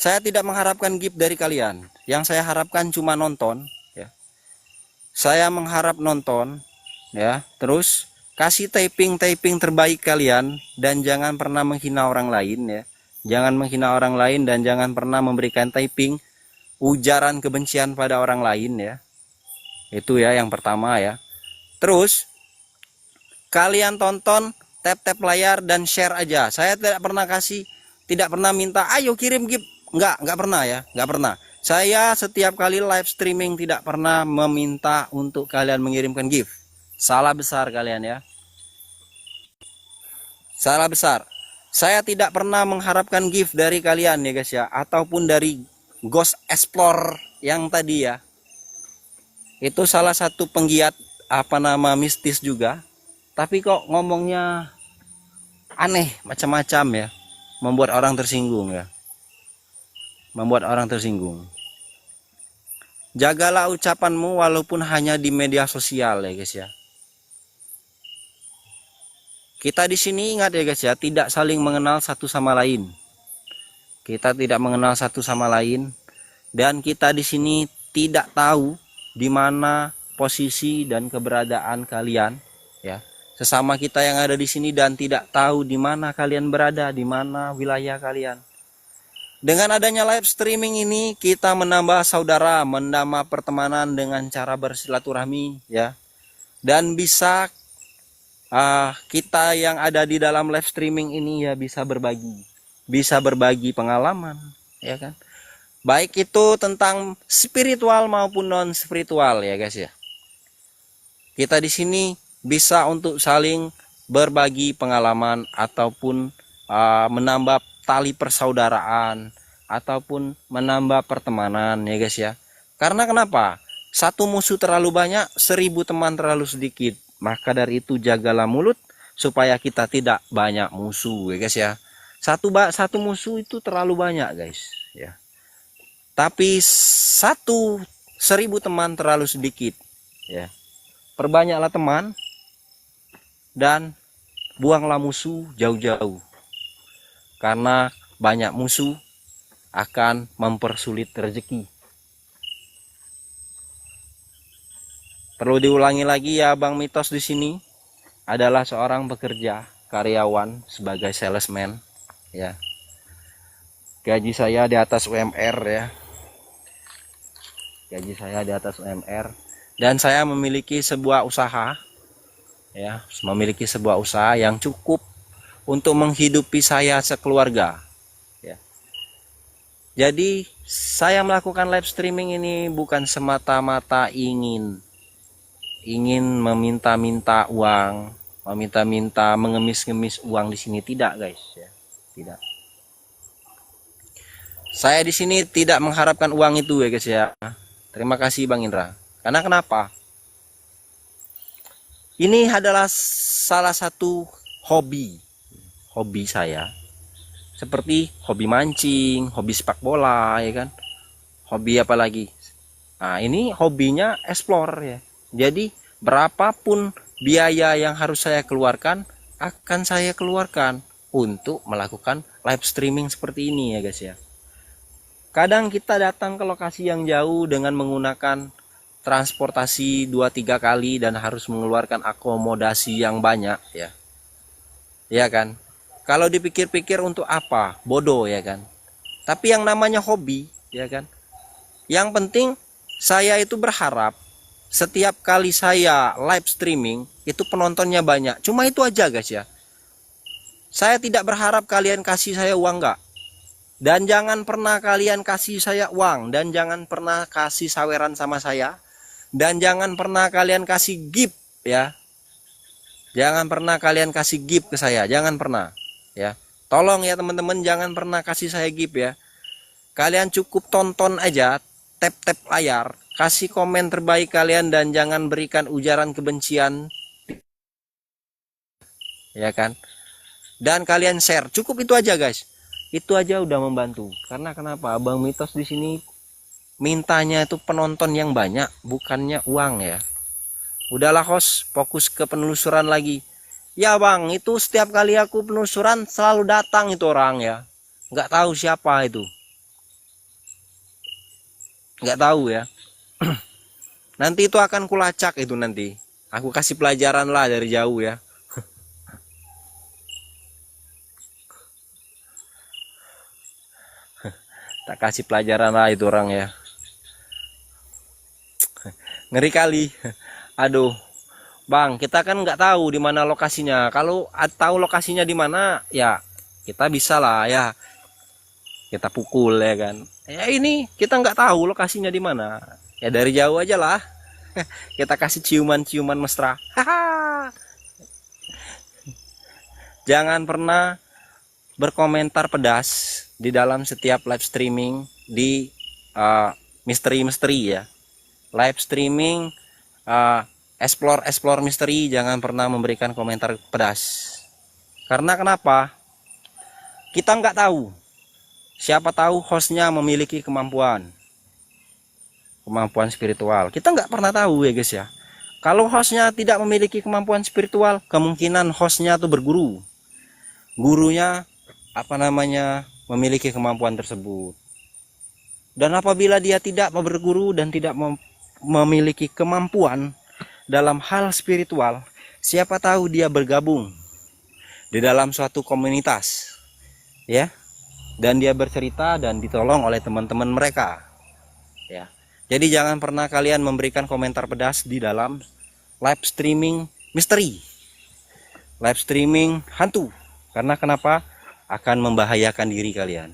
Saya tidak mengharapkan gift dari kalian. Yang saya harapkan cuma nonton, ya. Saya mengharap nonton, ya. Terus kasih typing terbaik kalian dan jangan pernah menghina orang lain, ya. Jangan menghina orang lain dan jangan pernah memberikan typing ujaran kebencian pada orang lain, ya. Itu ya yang pertama, ya. Terus kalian tonton, tap layar dan share aja. Saya tidak pernah minta ayo kirim gift. Enggak pernah, ya. Enggak pernah. Saya setiap kali live streaming tidak pernah meminta untuk kalian mengirimkan gift. Salah besar kalian, ya. Salah besar. Saya tidak pernah mengharapkan gift dari kalian, ya guys, ya, ataupun dari Ghost Explore yang tadi, ya. Itu salah satu penggiat mistis juga. Tapi kok ngomongnya aneh, macam-macam, ya. Membuat orang tersinggung, ya. Membuat orang tersinggung. Jagalah ucapanmu walaupun hanya di media sosial, ya guys, ya. Kita di sini ingat, ya guys, ya, tidak saling mengenal satu sama lain. Kita tidak mengenal satu sama lain dan kita di sini tidak tahu di mana posisi dan keberadaan kalian, ya. Sesama kita yang ada di sini dan tidak tahu di mana kalian berada, di mana wilayah kalian. Dengan adanya live streaming ini kita menambah saudara, menambah pertemanan dengan cara bersilaturahmi, ya. Dan bisa kita yang ada di dalam live streaming ini ya bisa berbagi pengalaman, ya kan. Baik itu tentang spiritual maupun non spiritual, ya guys, ya. Kita di sini bisa untuk saling berbagi pengalaman ataupun menambah tali persaudaraan ataupun menambah pertemanan, ya guys, ya. Karena kenapa? Satu musuh terlalu banyak, 1000 teman terlalu sedikit. Maka dari itu jagalah mulut supaya kita tidak banyak musuh, ya guys, ya. Satu musuh itu terlalu banyak, guys, ya. Tapi 1000 teman terlalu sedikit, ya. Perbanyaklah teman dan buanglah musuh jauh-jauh. Karena banyak musuh akan mempersulit rezeki. Perlu diulangi lagi ya, Bang Mitos di sini adalah seorang pekerja karyawan sebagai salesman, ya. Gaji saya di atas UMR, ya. Gaji saya di atas UMR dan saya memiliki sebuah usaha, ya, memiliki sebuah usaha yang cukup untuk menghidupi saya sekeluarga, ya. Jadi saya melakukan live streaming ini bukan semata-mata ingin meminta-minta uang, mengemis-ngemis uang di sini, tidak, guys, ya. Tidak. Saya di sini tidak mengharapkan uang itu, ya guys, ya. Terima kasih Bang Indra. Karena kenapa? Ini adalah salah satu hobi saya, seperti hobi mancing, hobi sepak bola, ya kan, hobi apa lagi. Nah, ini hobinya explore, ya. Jadi berapapun biaya yang harus saya keluarkan akan saya keluarkan untuk melakukan live streaming seperti ini, ya guys, ya. Kadang kita datang ke lokasi yang jauh dengan menggunakan transportasi 2-3 kali dan harus mengeluarkan akomodasi yang banyak, ya. Ya kan? Kalau dipikir-pikir untuk apa? Bodoh, ya kan? Tapi yang namanya hobi, ya kan? Yang penting saya itu berharap setiap kali saya live streaming itu penontonnya banyak. Cuma itu aja, guys, ya. Saya tidak berharap kalian kasih saya uang, enggak. Dan jangan pernah kalian kasih saya uang, dan jangan pernah kasih saweran sama saya, dan jangan pernah kalian kasih gift, ya. Jangan pernah kalian kasih gift ke saya, jangan pernah, ya. Tolong ya teman-teman, jangan pernah kasih saya gift, ya. Kalian cukup tonton aja, tap layar, kasih komen terbaik kalian dan jangan berikan ujaran kebencian, ya kan. Dan kalian share, cukup itu aja, guys. Itu aja udah membantu. Karena kenapa? Bang Mitos di sini mintanya itu penonton yang banyak, bukannya uang, ya. Udahlah host, fokus ke penelusuran lagi. Ya Bang, itu setiap kali aku penelusuran selalu datang itu orang, ya. Nggak tahu siapa itu. nggak tahu ya. Nanti itu akan kulacak itu nanti. Aku kasih pelajaran lah dari jauh ya. Tak kasih pelajaran lah itu orang ya. Ngeri kali. Aduh, Bang, kita kan nggak tahu di mana lokasinya. Kalau tahu lokasinya di mana, ya kita bisa lah ya. Kita pukul ya kan. Ya ini kita nggak tahu lokasinya di mana. Ya dari jauh aja lah. Kita kasih ciuman-ciuman mesra. Jangan pernah berkomentar pedas di dalam setiap live streaming di misteri-misteri ya. Live streaming explore misteri, jangan pernah memberikan komentar pedas. Karena kenapa? Kita nggak tahu. Siapa tahu hostnya memiliki kemampuan spiritual. Kita nggak pernah tahu ya guys ya. Kalau hostnya tidak memiliki kemampuan spiritual, kemungkinan hostnya tuh berguru. Gurunya memiliki kemampuan tersebut. Dan apabila dia tidak berguru dan tidak memiliki kemampuan dalam hal spiritual, siapa tahu dia bergabung di dalam suatu komunitas ya, dan dia bercerita dan ditolong oleh teman-teman mereka ya. Jadi jangan pernah kalian memberikan komentar pedas di dalam live streaming misteri, live streaming hantu. Karena kenapa? Akan membahayakan diri kalian.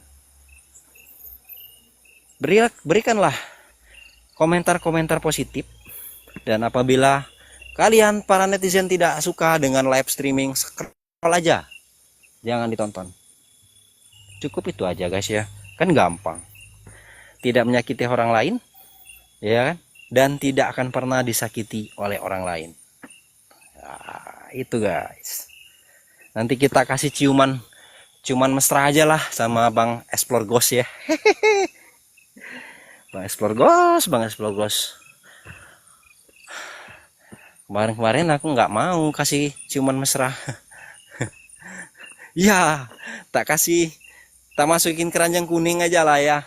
Berikanlah komentar-komentar positif. Dan apabila kalian para netizen tidak suka dengan live streaming, scroll aja, jangan ditonton. Cukup itu aja guys ya, kan gampang. Tidak menyakiti orang lain ya kan, dan tidak akan pernah disakiti oleh orang lain. Nah, itu guys. Nanti kita kasih ciuman mesra aja lah sama Bang Explore Ghost ya. Bang Explore Ghost. Kemarin aku nggak mau kasih ciuman mesra. Ya, tak masukin keranjang kuning aja lah ya.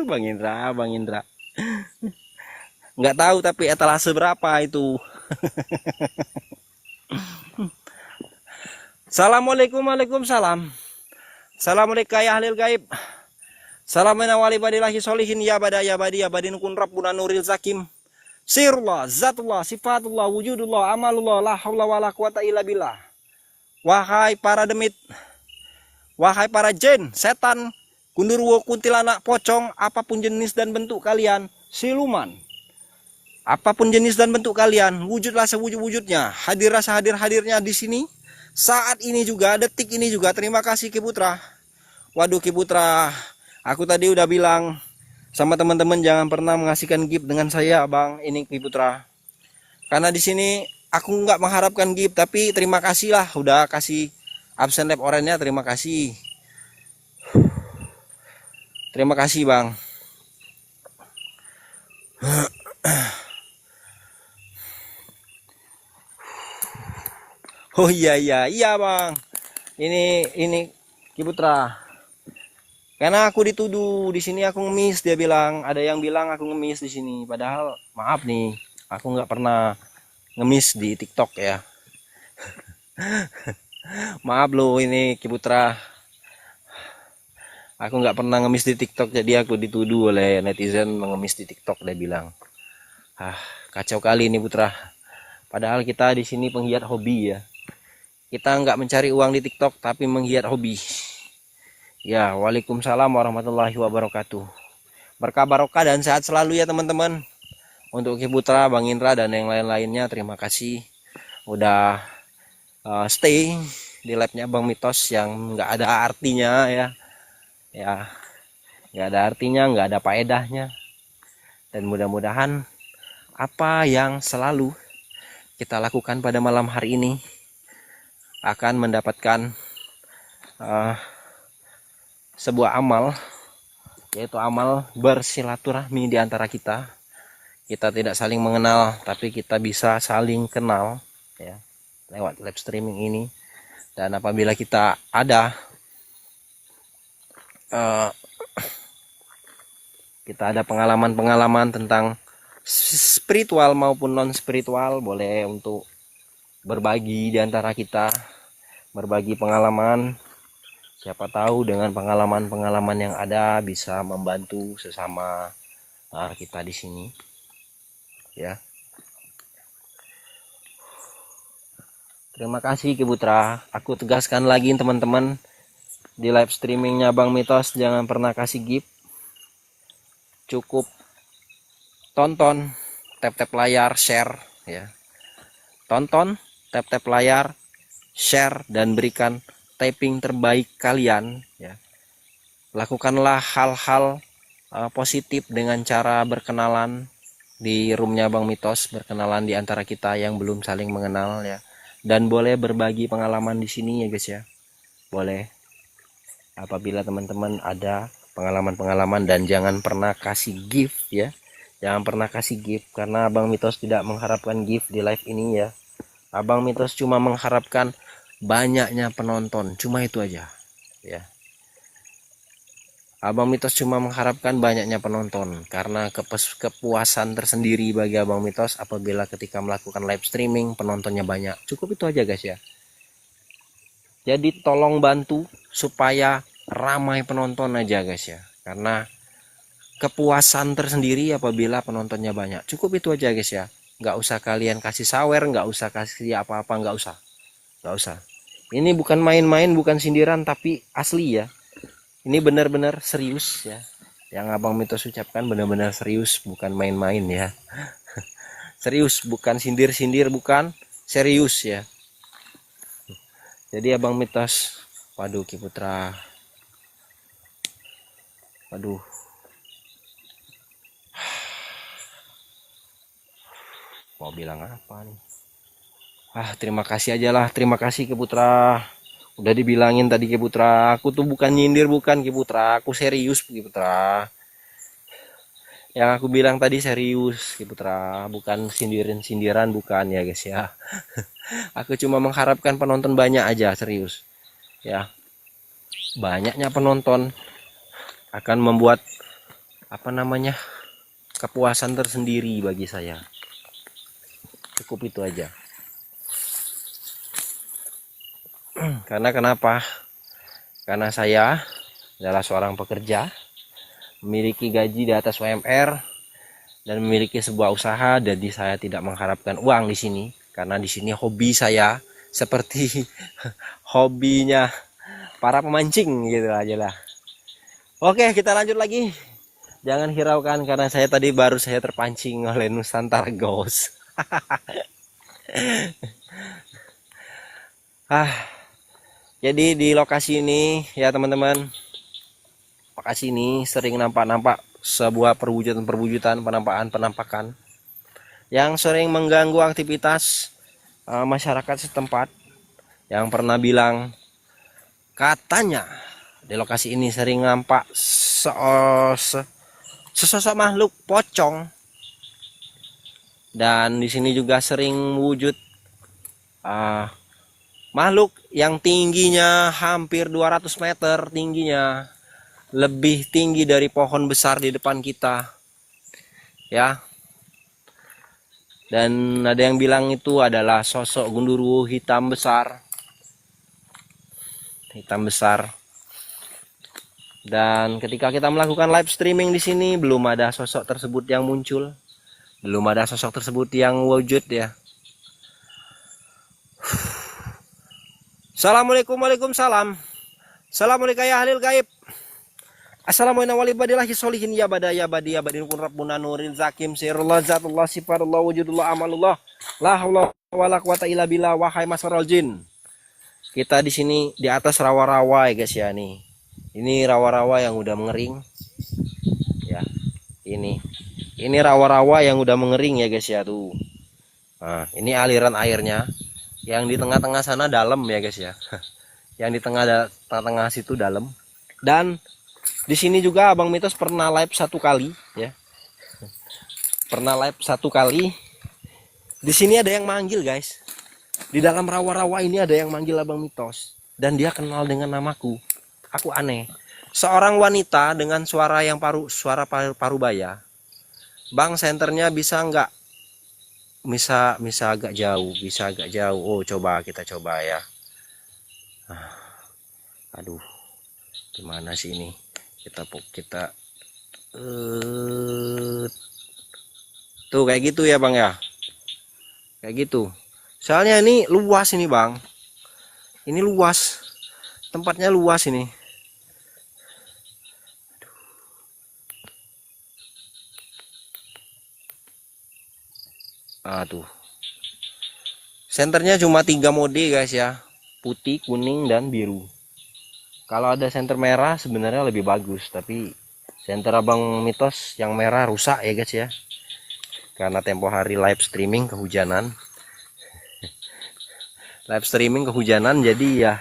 Bang Indra. Nggak tahu tapi etalase berapa itu. Assalamualaikum, waalaikumsalam. Assalamualaikum ya ahlil gaib. Salamun wali badillahi solihin ya badin kun rabbuna nuril zakim. Sirullah, zatullah, sifatullah, wujudullah, amalullah, la haula wala quwata illa billah. Wahai para demit, wahai para jin, setan, gundurwo, kuntilanak, pocong, apapun jenis dan bentuk kalian, siluman, apapun jenis dan bentuk kalian, wujudlah sewujud-wujudnya, hadirlah sehadir-hadirnya di sini. Saat ini juga, detik ini juga, terima kasih Ki Putra. Waduh Ki Putra, aku tadi udah bilang sama teman-teman jangan pernah mengasihkan gift dengan saya Bang, ini Ki Putra. Karena di sini aku nggak mengharapkan gift, tapi terima kasih lah udah kasih absen lab orannya, terima kasih. Terima kasih Bang. Oh iya Bang. Ini Ki Putra. Karena aku dituduh di sini aku ngemis, dia bilang, ada yang bilang aku ngemis di sini. Padahal maaf nih, aku nggak pernah ngemis di TikTok ya. Maaf loh ini Ki Putra. Aku nggak pernah ngemis di TikTok, jadi aku dituduh oleh netizen mengemis di TikTok, dia bilang. Kacau kali ini Putra. Padahal kita di sini penggiat hobi ya. Kita nggak mencari uang di TikTok, tapi menggiat hobi. Ya, waalaikumsalam warahmatullahi wabarakatuh. Berkah barokah dan sehat selalu ya teman-teman. Untuk Ki Putra, Bang Indra dan yang lain-lainnya, terima kasih udah stay di live-nya Bang Mitos yang nggak ada artinya ya. Ya, nggak ada artinya, nggak ada faedahnya. Dan mudah-mudahan apa yang selalu kita lakukan pada malam hari ini akan mendapatkan sebuah amal, yaitu amal bersilaturahmi di antara kita. Kita tidak saling mengenal, tapi kita bisa saling kenal ya lewat live streaming ini. Dan apabila kita ada Kita ada pengalaman-pengalaman tentang spiritual maupun non spiritual, boleh untuk berbagi di antara kita, berbagi pengalaman. Siapa tahu dengan pengalaman-pengalaman yang ada bisa membantu sesama kita di sini, ya. Terima kasih Ki Putra. Aku tegaskan lagi teman-teman, di live streamingnya Bang Mitos jangan pernah kasih gift. Cukup tonton, tap-tap layar, share, ya. Tonton, tap-tap layar, share, dan berikan typing terbaik kalian, ya. Lakukanlah hal-hal positif dengan cara berkenalan di roomnya Bang Mitos, berkenalan di antara kita yang belum saling mengenal, ya. Dan boleh berbagi pengalaman di sini ya guys ya. Boleh. Apabila teman-teman ada pengalaman-pengalaman, dan jangan pernah kasih gift ya. Jangan pernah kasih gift karena Abang Mitos tidak mengharapkan gift di live ini ya. Abang Mitos cuma mengharapkan banyaknya penonton, cuma itu aja ya. Abang Mitos cuma mengharapkan banyaknya penonton karena kepuasan tersendiri bagi Abang Mitos apabila ketika melakukan live streaming penontonnya banyak. Cukup itu aja guys ya. Jadi tolong bantu supaya ramai penonton aja guys ya, karena kepuasan tersendiri apabila penontonnya banyak. Cukup itu aja guys ya. Nggak usah kalian kasih sawer, nggak usah kasih apa-apa, nggak usah. Ini bukan main-main, bukan sindiran, tapi asli ya. Ini benar-benar serius ya. Yang Abang Mitos ucapkan benar-benar serius, bukan main-main ya. Serius, bukan sindir-sindir, bukan, serius ya. Jadi Abang Mitos, waduh Ki Putra, waduh, mau bilang apa nih? Terima kasih aja lah, terima kasih Ki Putra. Udah dibilangin tadi Ki Putra, aku tuh bukan nyindir, bukan Ki Putra, aku serius Ki Putra. Yang aku bilang tadi serius Ki Putra, bukan sindiran-sindiran, bukan ya guys ya. Aku cuma mengharapkan penonton banyak aja, serius ya. Banyaknya penonton akan membuat kepuasan tersendiri bagi saya. Cukup itu aja. Karena kenapa? Karena saya adalah seorang pekerja, memiliki gaji di atas UMR dan memiliki sebuah usaha, jadi saya tidak mengharapkan uang di sini. Karena di sini hobi saya seperti hobinya para pemancing gitu aja lah. Oke, kita lanjut lagi. Jangan hiraukan karena saya tadi baru saya terpancing oleh Nusantara Ghost. Jadi di lokasi ini ya teman-teman, lokasi ini sering nampak sebuah perwujudan, penampakan yang sering mengganggu aktivitas masyarakat setempat, yang pernah bilang katanya di lokasi ini sering nampak sesosok makhluk pocong, dan di sini juga sering wujud makhluk yang tingginya hampir 200 meter tingginya, lebih tinggi dari pohon besar di depan kita ya. Dan ada yang bilang itu adalah sosok gundurwo hitam besar. Dan ketika kita melakukan live streaming di sini belum ada sosok tersebut yang muncul. Belum ada sosok tersebut yang wujud ya. Assalamualaikum, waalaikumsalam. Assalamualaikum ya ahlil gaib. Assalamualaikum warahmatullahi solihin ya badin kun rabbuna nurin zakim sirullah zatullah sifarullah wujudullah amalullah la haula wala quwata illa billah. Wahai masarul jin, kita di sini di atas rawa-rawa ya guys ya. Nih, ini rawa-rawa yang udah mengering ya. Ini rawa-rawa yang udah mengering ya guys ya tuh. Nah, ini aliran airnya. Yang di tengah-tengah sana dalam ya guys ya. Yang di tengah situ dalam. Dan di sini juga Abang Mitos pernah live satu kali ya. Pernah live satu kali. Di sini ada yang manggil guys. Di dalam rawa-rawa ini ada yang manggil Abang Mitos, dan dia kenal dengan namaku. Aku aneh. seorang wanita dengan suara yang suara parubaya. Bang, senternya bisa nggak? Bisa agak jauh, bisa agak jauh. Oh, coba kita coba ya. Aduh, gimana sih ini? Kita tuh kayak gitu ya Bang ya. Kayak gitu. Soalnya ini luas ini Bang. Ini luas. Tempatnya luas ini. Tuh. Senternya cuma 3 mode guys ya. Putih, kuning, dan biru. Kalau ada senter merah sebenarnya lebih bagus, tapi senter Abang Mitos yang merah rusak ya guys ya. Karena tempo hari live streaming kehujanan. Live streaming kehujanan jadi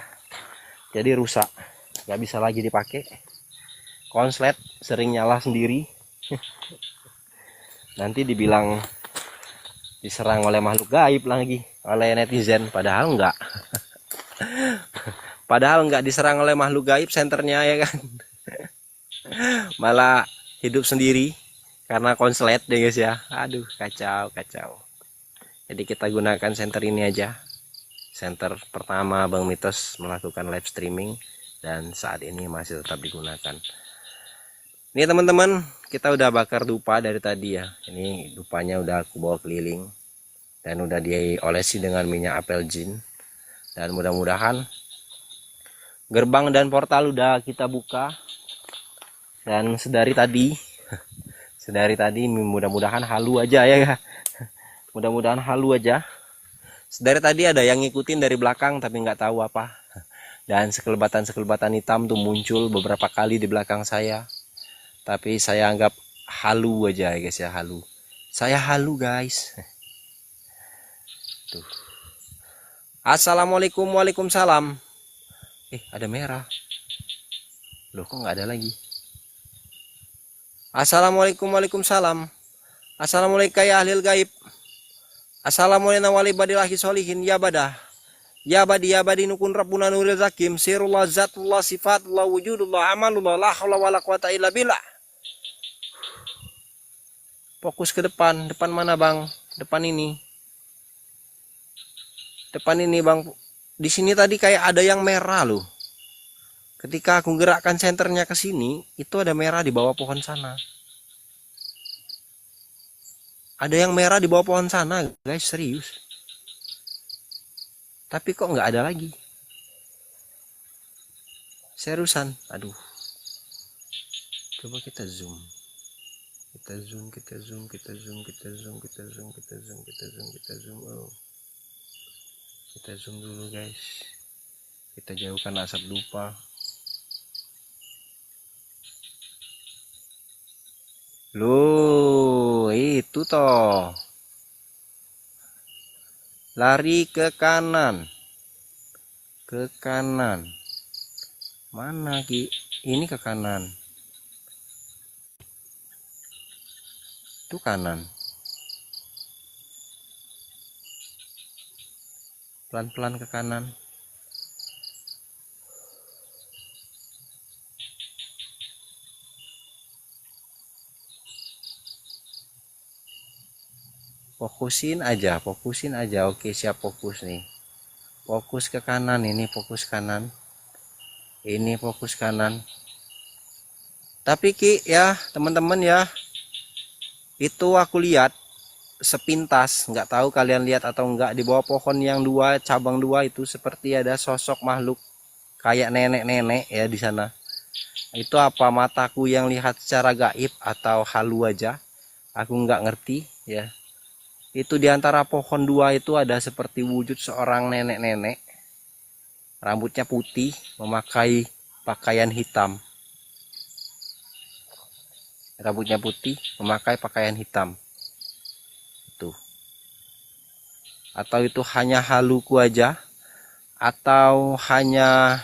rusak. Gak bisa lagi dipakai. Konslet sering nyala sendiri. Nanti dibilang diserang oleh makhluk gaib lagi, oleh netizen, padahal enggak. Padahal enggak diserang oleh makhluk gaib senternya ya kan. Malah hidup sendiri karena konslet deh guys ya. Aduh, kacau. Jadi kita gunakan senter ini aja. Senter pertama Bang Mitos melakukan live streaming dan saat ini masih tetap digunakan. Ini teman-teman, kita udah bakar dupa dari tadi ya. Ini dupanya udah aku bawa keliling dan udah diolesi dengan minyak apel jin. Dan mudah-mudahan gerbang dan portal udah kita buka. Dan sedari tadi mudah-mudahan halu aja ya. Mudah-mudahan halu aja. Sedari tadi ada yang ngikutin dari belakang tapi nggak tahu apa. Dan sekelebatan hitam tuh muncul beberapa kali di belakang saya. Tapi saya anggap halu aja ya guys ya, halu. Saya halu guys. Tuh. Assalamualaikum, waalaikumsalam. Ada merah. Loh, kok nggak ada lagi? Assalamualaikum, waalaikumsalam. Assalamualaikum ya ahlil gaib. Assalamualaikum walibadillahi solihin ya badah. Ya badi nukun rabbuna nuril zakim. Sirullah zatullah sifatullah wujudullah amalullah la hawla wala quwata illa billah. Fokus ke depan. Depan mana Bang? Depan ini. Depan ini Bang. Di sini tadi kayak ada yang merah loh. Ketika aku gerakkan senternya ke sini, itu ada merah di bawah pohon sana. Ada yang merah di bawah pohon sana, guys, serius. Tapi kok nggak ada lagi. Seriusan, aduh. Coba kita zoom. Kita zoom. Oh. Kita zoom dulu guys. Kita jauhkan asap dupa. Loh, itu toh. Lari ke kanan. Ke kanan. Mana Ki? Ini ke kanan. Itu kanan. Pelan-pelan ke kanan. Fokusin aja. Oke, siap, fokus nih. Fokus ke kanan, ini fokus kanan. Ini fokus kanan. Tapi Ki ya, teman-teman ya. Itu aku lihat sepintas, nggak tahu kalian lihat atau enggak, di bawah pohon yang cabang dua itu seperti ada sosok makhluk kayak nenek-nenek ya di sana. Itu apa mataku yang lihat secara gaib atau halu aja, aku nggak ngerti ya. Itu di antara pohon dua itu ada seperti wujud seorang nenek-nenek, rambutnya putih, memakai pakaian hitam. Rambutnya putih, memakai pakaian hitam. Tuh. Atau itu hanya haluku aja, atau hanya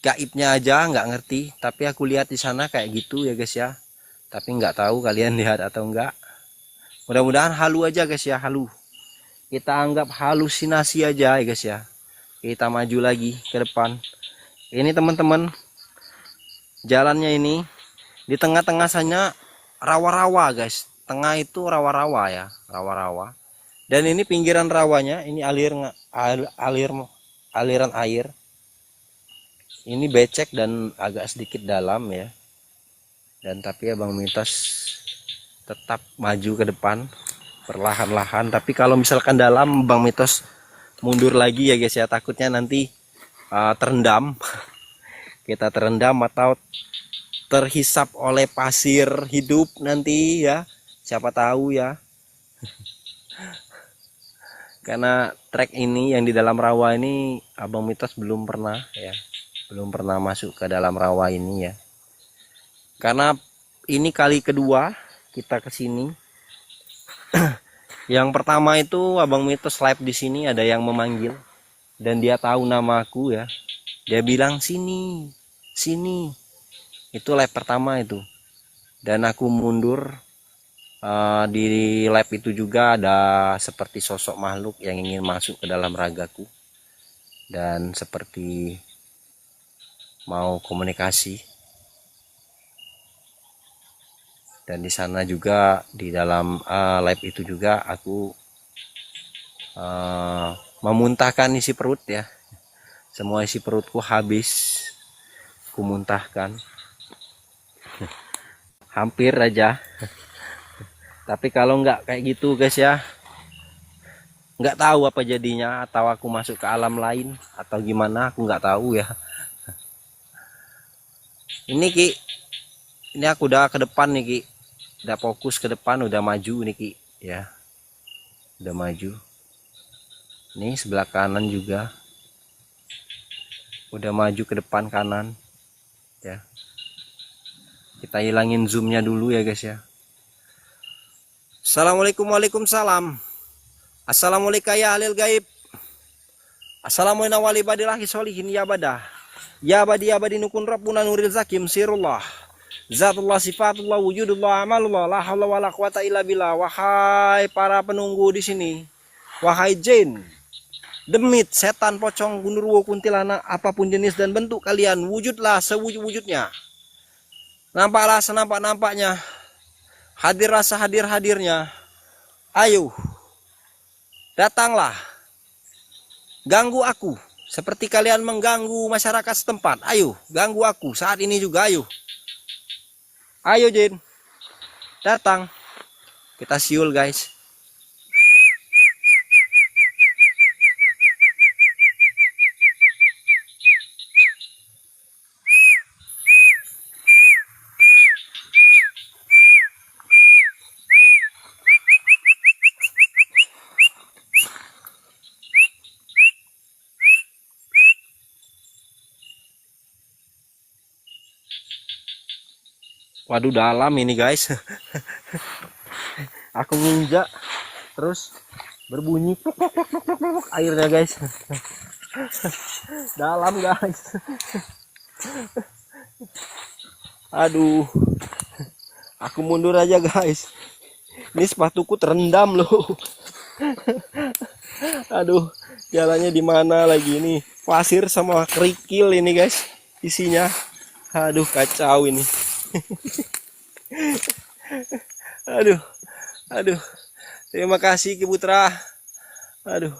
gaibnya aja, nggak ngerti. Tapi aku lihat di sana kayak gitu ya guys ya. Tapi nggak tahu kalian lihat atau enggak. Mudah-mudahan halu aja guys ya, halu. Kita anggap halusinasi aja ya guys ya. Kita maju lagi ke depan. Ini teman-teman, jalannya ini di tengah-tengah sana rawa-rawa guys, tengah itu rawa-rawa ya, rawa-rawa. Dan ini pinggiran rawanya, ini aliran air. Ini becek dan agak sedikit dalam ya. Dan tapi Abang Mitos tetap maju ke depan perlahan-lahan. Tapi kalau misalkan dalam, Bang Mitos mundur lagi ya guys ya, takutnya nanti terendam. Kita terendam atau terhisap oleh pasir hidup nanti ya, siapa tahu ya. Karena trek ini yang di dalam rawa ini Abang Mitos belum pernah ya, belum pernah masuk ke dalam rawa ini ya. Karena ini kali kedua kita ke sini. Yang pertama itu Abang Mitos live di sini, ada yang memanggil dan dia tahu nama aku ya. Dia bilang sini, sini. Itu live pertama itu. Dan aku mundur. Di live itu juga ada seperti sosok makhluk yang ingin masuk ke dalam ragaku dan seperti mau komunikasi. Dan di sana juga di dalam live itu juga aku memuntahkan isi perut ya. Semua isi perutku habis ku muntahkan. Hampir aja. Tapi kalau nggak kayak gitu guys ya, nggak tahu apa jadinya, atau aku masuk ke alam lain atau gimana, aku nggak tahu ya. Ini Ki, ini aku udah ke depan nih Ki, udah fokus ke depan, udah maju nih Ki ya, udah maju. Nih sebelah kanan juga udah maju ke depan kanan ya. Kita hilangin zoomnya dulu ya guys ya. Assalamualaikum, waalaikumsalam. Assalamualaikum ya ahlil gaib. Assalamualaikum walibadillahi sholihin ya badah. Ya badi nukun rabbuna nuril zakim sirullah. Zatullah sifatullah wujudullah amalullah la haula wala quwata illa billah. Wahai para penunggu di sini. Wahai jin, demit, setan, pocong, gundurwo, kuntilanak, apapun jenis dan bentuk kalian, wujudlah sewujud-wujudnya. Nampaklah senampak-nampaknya. Hadir rasa hadir-hadirnya. Ayo, datanglah. Ganggu aku. Seperti kalian mengganggu masyarakat setempat. Ayo, ganggu aku. Saat ini juga, ayo. Ayo, Jin. Datang. Kita siul, guys. Waduh, dalam ini guys. Aku nginjak terus berbunyi airnya guys. Dalam guys. Aduh, aku mundur aja guys. Ini sepatuku terendam loh. Aduh, jalannya di mana lagi ini? Pasir sama kerikil ini guys isinya. Aduh, kacau ini. Aduh, aduh, terima kasih Ki Putra. Aduh,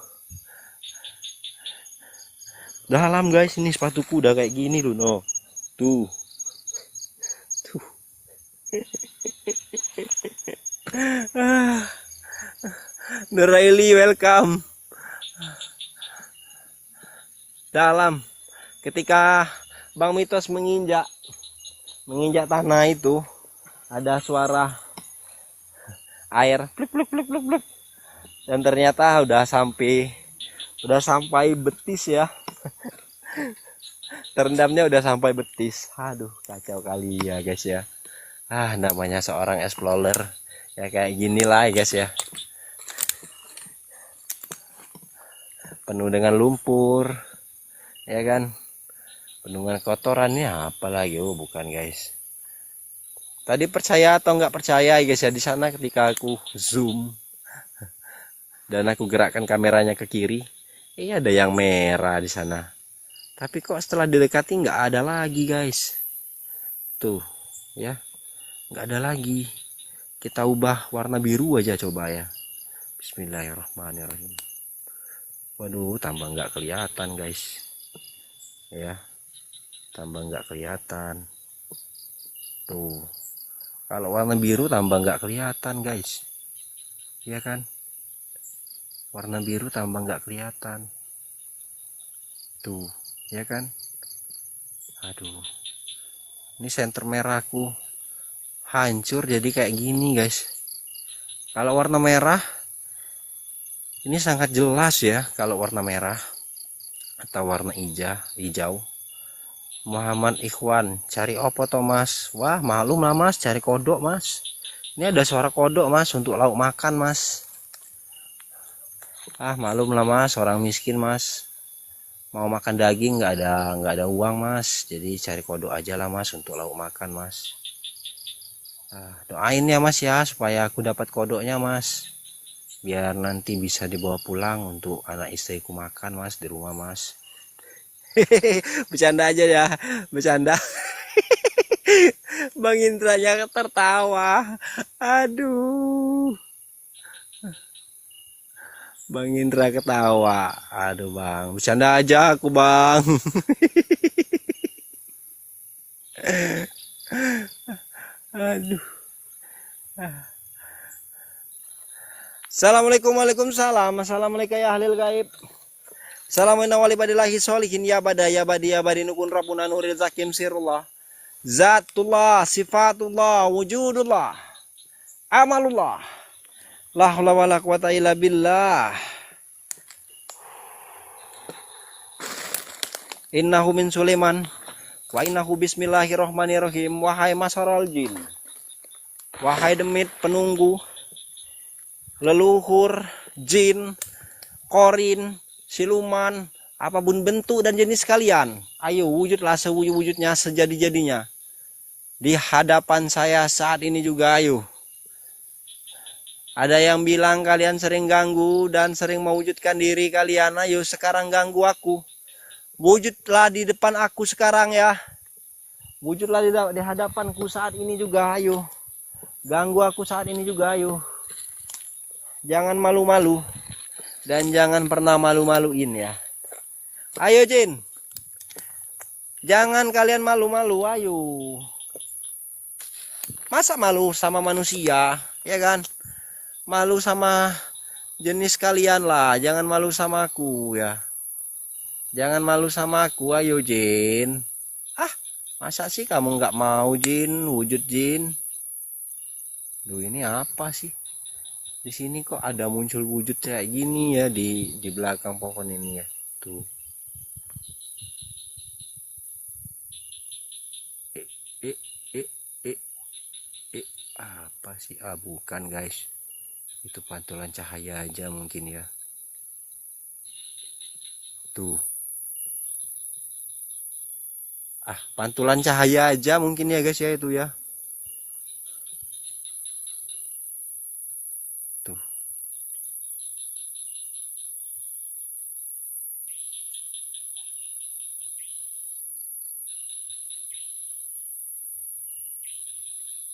dalam guys, ini sepatuku udah kayak gini loh, no. Tuh, tuh. Nuraili welcome. Dalam, ketika Bang Mitos menginjak tanah itu ada suara air pluk pluk pluk pluk pluk, dan ternyata udah sampai betis ya. Terendamnya udah sampai betis. Aduh, kacau kali ya guys ya. Namanya seorang explorer ya, kayak gini lah guys ya, penuh dengan lumpur ya kan, penuh dengan kotorannya, apalagi bukan guys. Tadi percaya atau nggak percaya guys ya, di sana ketika aku zoom dan aku gerakkan kameranya ke kiri, ada yang merah di sana. Tapi kok setelah didekati nggak ada lagi guys. Tuh, ya, nggak ada lagi. Kita ubah warna biru aja coba ya. Bismillahirrahmanirrahim. Waduh, tambah nggak kelihatan guys. Ya, tambah nggak kelihatan. Tuh, kalau warna biru tambah nggak kelihatan guys. Ya kan? Warna biru tambah nggak kelihatan. Tuh, ya kan? Aduh, ini senter merahku hancur jadi kayak gini guys. Kalau warna merah ini sangat jelas ya. Kalau warna merah atau warna hijau. Muhammad Ikhwan, cari opo toh mas? Wah malum lah mas, cari kodok mas. Ini ada suara kodok mas untuk lauk makan mas. Ah malum lah mas, orang miskin mas. Mau makan daging nggak ada uang mas. Jadi cari kodok aja lah mas untuk lauk makan mas. Doain ya mas ya supaya aku dapat kodoknya mas. Biar nanti bisa dibawa pulang untuk anak istriku makan mas di rumah mas. Bercanda aja ya, bercanda. Bang Indranya tertawa. Aduh. Bang Indra ketawa. Aduh bang, bercanda aja aku bang. Aduh. Assalamualaikum, waalaikumsalam. Assalamualaikum ya ahlil gaib. Assalamualaikum warahmatullahi sholihin ya badi nukun rabbuna nuril zakim sirullah. Zatullah, sifatullah, wujudullah, amalullah. La haula wala quwata illa billah. Innahu min Sulaiman wa innahu bismillahirrahmanirrahim. Wahai masaral jin, wahai demit penunggu, leluhur jin, korin, siluman, apapun bentuk dan jenis kalian, ayo wujudlah sewujud-wujudnya, sejadi-jadinya di hadapan saya saat ini juga. Ayo. Ada yang bilang kalian sering ganggu dan sering mewujudkan diri kalian. Ayo sekarang ganggu aku. Wujudlah di depan aku sekarang ya. Wujudlah di hadapanku saat ini juga. Ayo. Ganggu aku saat ini juga. Ayo. Jangan malu-malu. Dan jangan pernah malu-maluin ya. Ayo jin. Jangan kalian malu-malu. Ayo. Masa malu sama manusia? Ya kan? Malu sama jenis kalian lah, jangan malu sama aku ya. Jangan malu sama aku, ayo jin. Ah, masa sih kamu nggak mau jin, wujud jin? Duh ini apa sih? Di sini kok ada muncul wujud kayak gini ya di belakang pohon ini ya. Tuh. Apa sih? Ah, bukan guys. Itu pantulan cahaya aja mungkin ya. Tuh. Ah, pantulan cahaya aja mungkin ya guys ya itu ya. Tuh.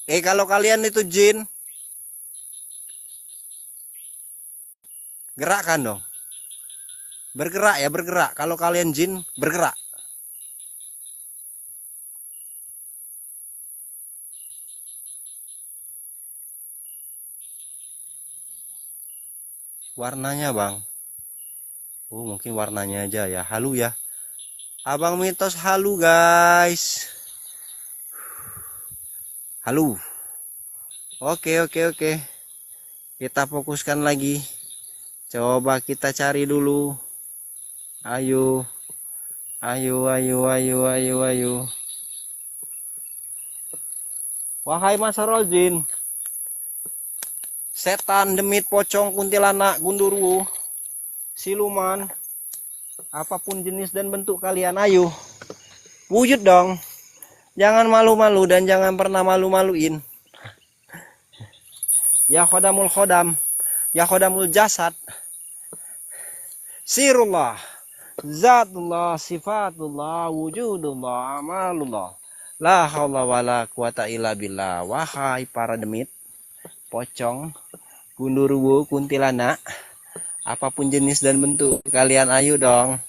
Kalau kalian itu jin, gerakkan dong. Bergerak ya, bergerak. Kalau kalian jin, bergerak. Warnanya bang. Mungkin warnanya aja ya. Halu ya. Abang mitos halu guys. Halu. Oke. Kita fokuskan lagi. Coba kita cari dulu. Ayo. Wahai masarol jin, setan, demit, pocong, kuntilanak, gundurwo, siluman, apapun jenis dan bentuk kalian, ayo wujud dong. Jangan malu-malu dan jangan pernah malu-maluin. Ya khodamul khodam, ya khodamul jasad, sirullah, zatullah, sifatullah, wujudullah, amalullah. La haula wala quwata illa billah. Wahai para demit, pocong, gundurwo, kuntilanak, apapun jenis dan bentuk kalian, ayo dong.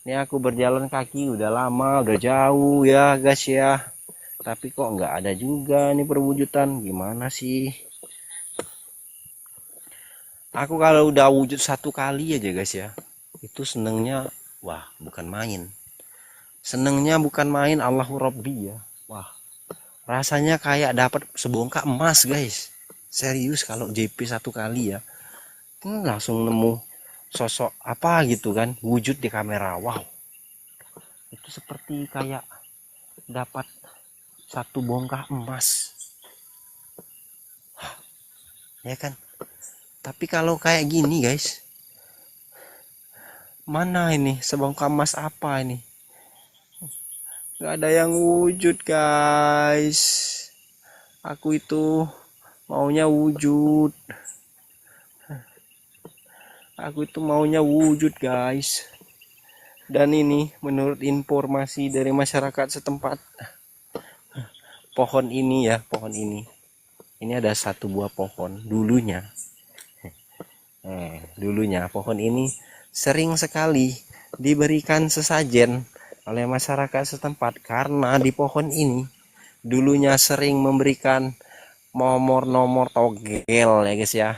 Ini aku berjalan kaki udah lama, udah jauh ya guys ya. Tapi kok nggak ada juga nih perwujudan. Gimana sih? Aku kalau udah wujud satu kali aja guys ya, itu senengnya, wah bukan main. Senengnya bukan main, Allahu Rabbi ya. Wah, rasanya kayak dapat sebongkah emas guys. Serius kalau JP satu kali ya. Langsung nemu sosok apa gitu kan, wujud di kamera. Wow. Itu seperti kayak dapat satu bongkah emas. Ya kan? Tapi kalau kayak gini guys, mana ini sebongkah emas apa ini? Gak ada yang wujud guys. Aku itu maunya wujud. Aku itu maunya wujud guys. Dan ini menurut informasi dari masyarakat setempat, pohon ini ya, pohon ini ada satu buah pohon dulunya. Dulunya pohon ini sering sekali diberikan sesajen oleh masyarakat setempat karena di pohon ini dulunya sering memberikan nomor-nomor togel ya guys ya.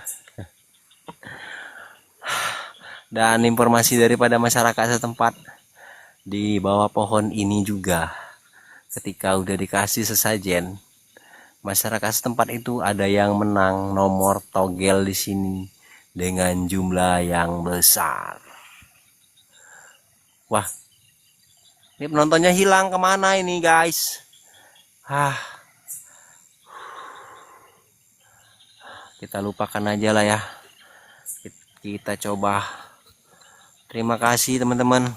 Dan informasi daripada masyarakat setempat, di bawah pohon ini juga ketika udah dikasih sesajen, masyarakat setempat itu ada yang menang nomor togel di sini dengan jumlah yang besar. Wah, ini penontonnya hilang kemana ini guys? Kita lupakan aja lah ya. Kita coba. Terima kasih teman-teman.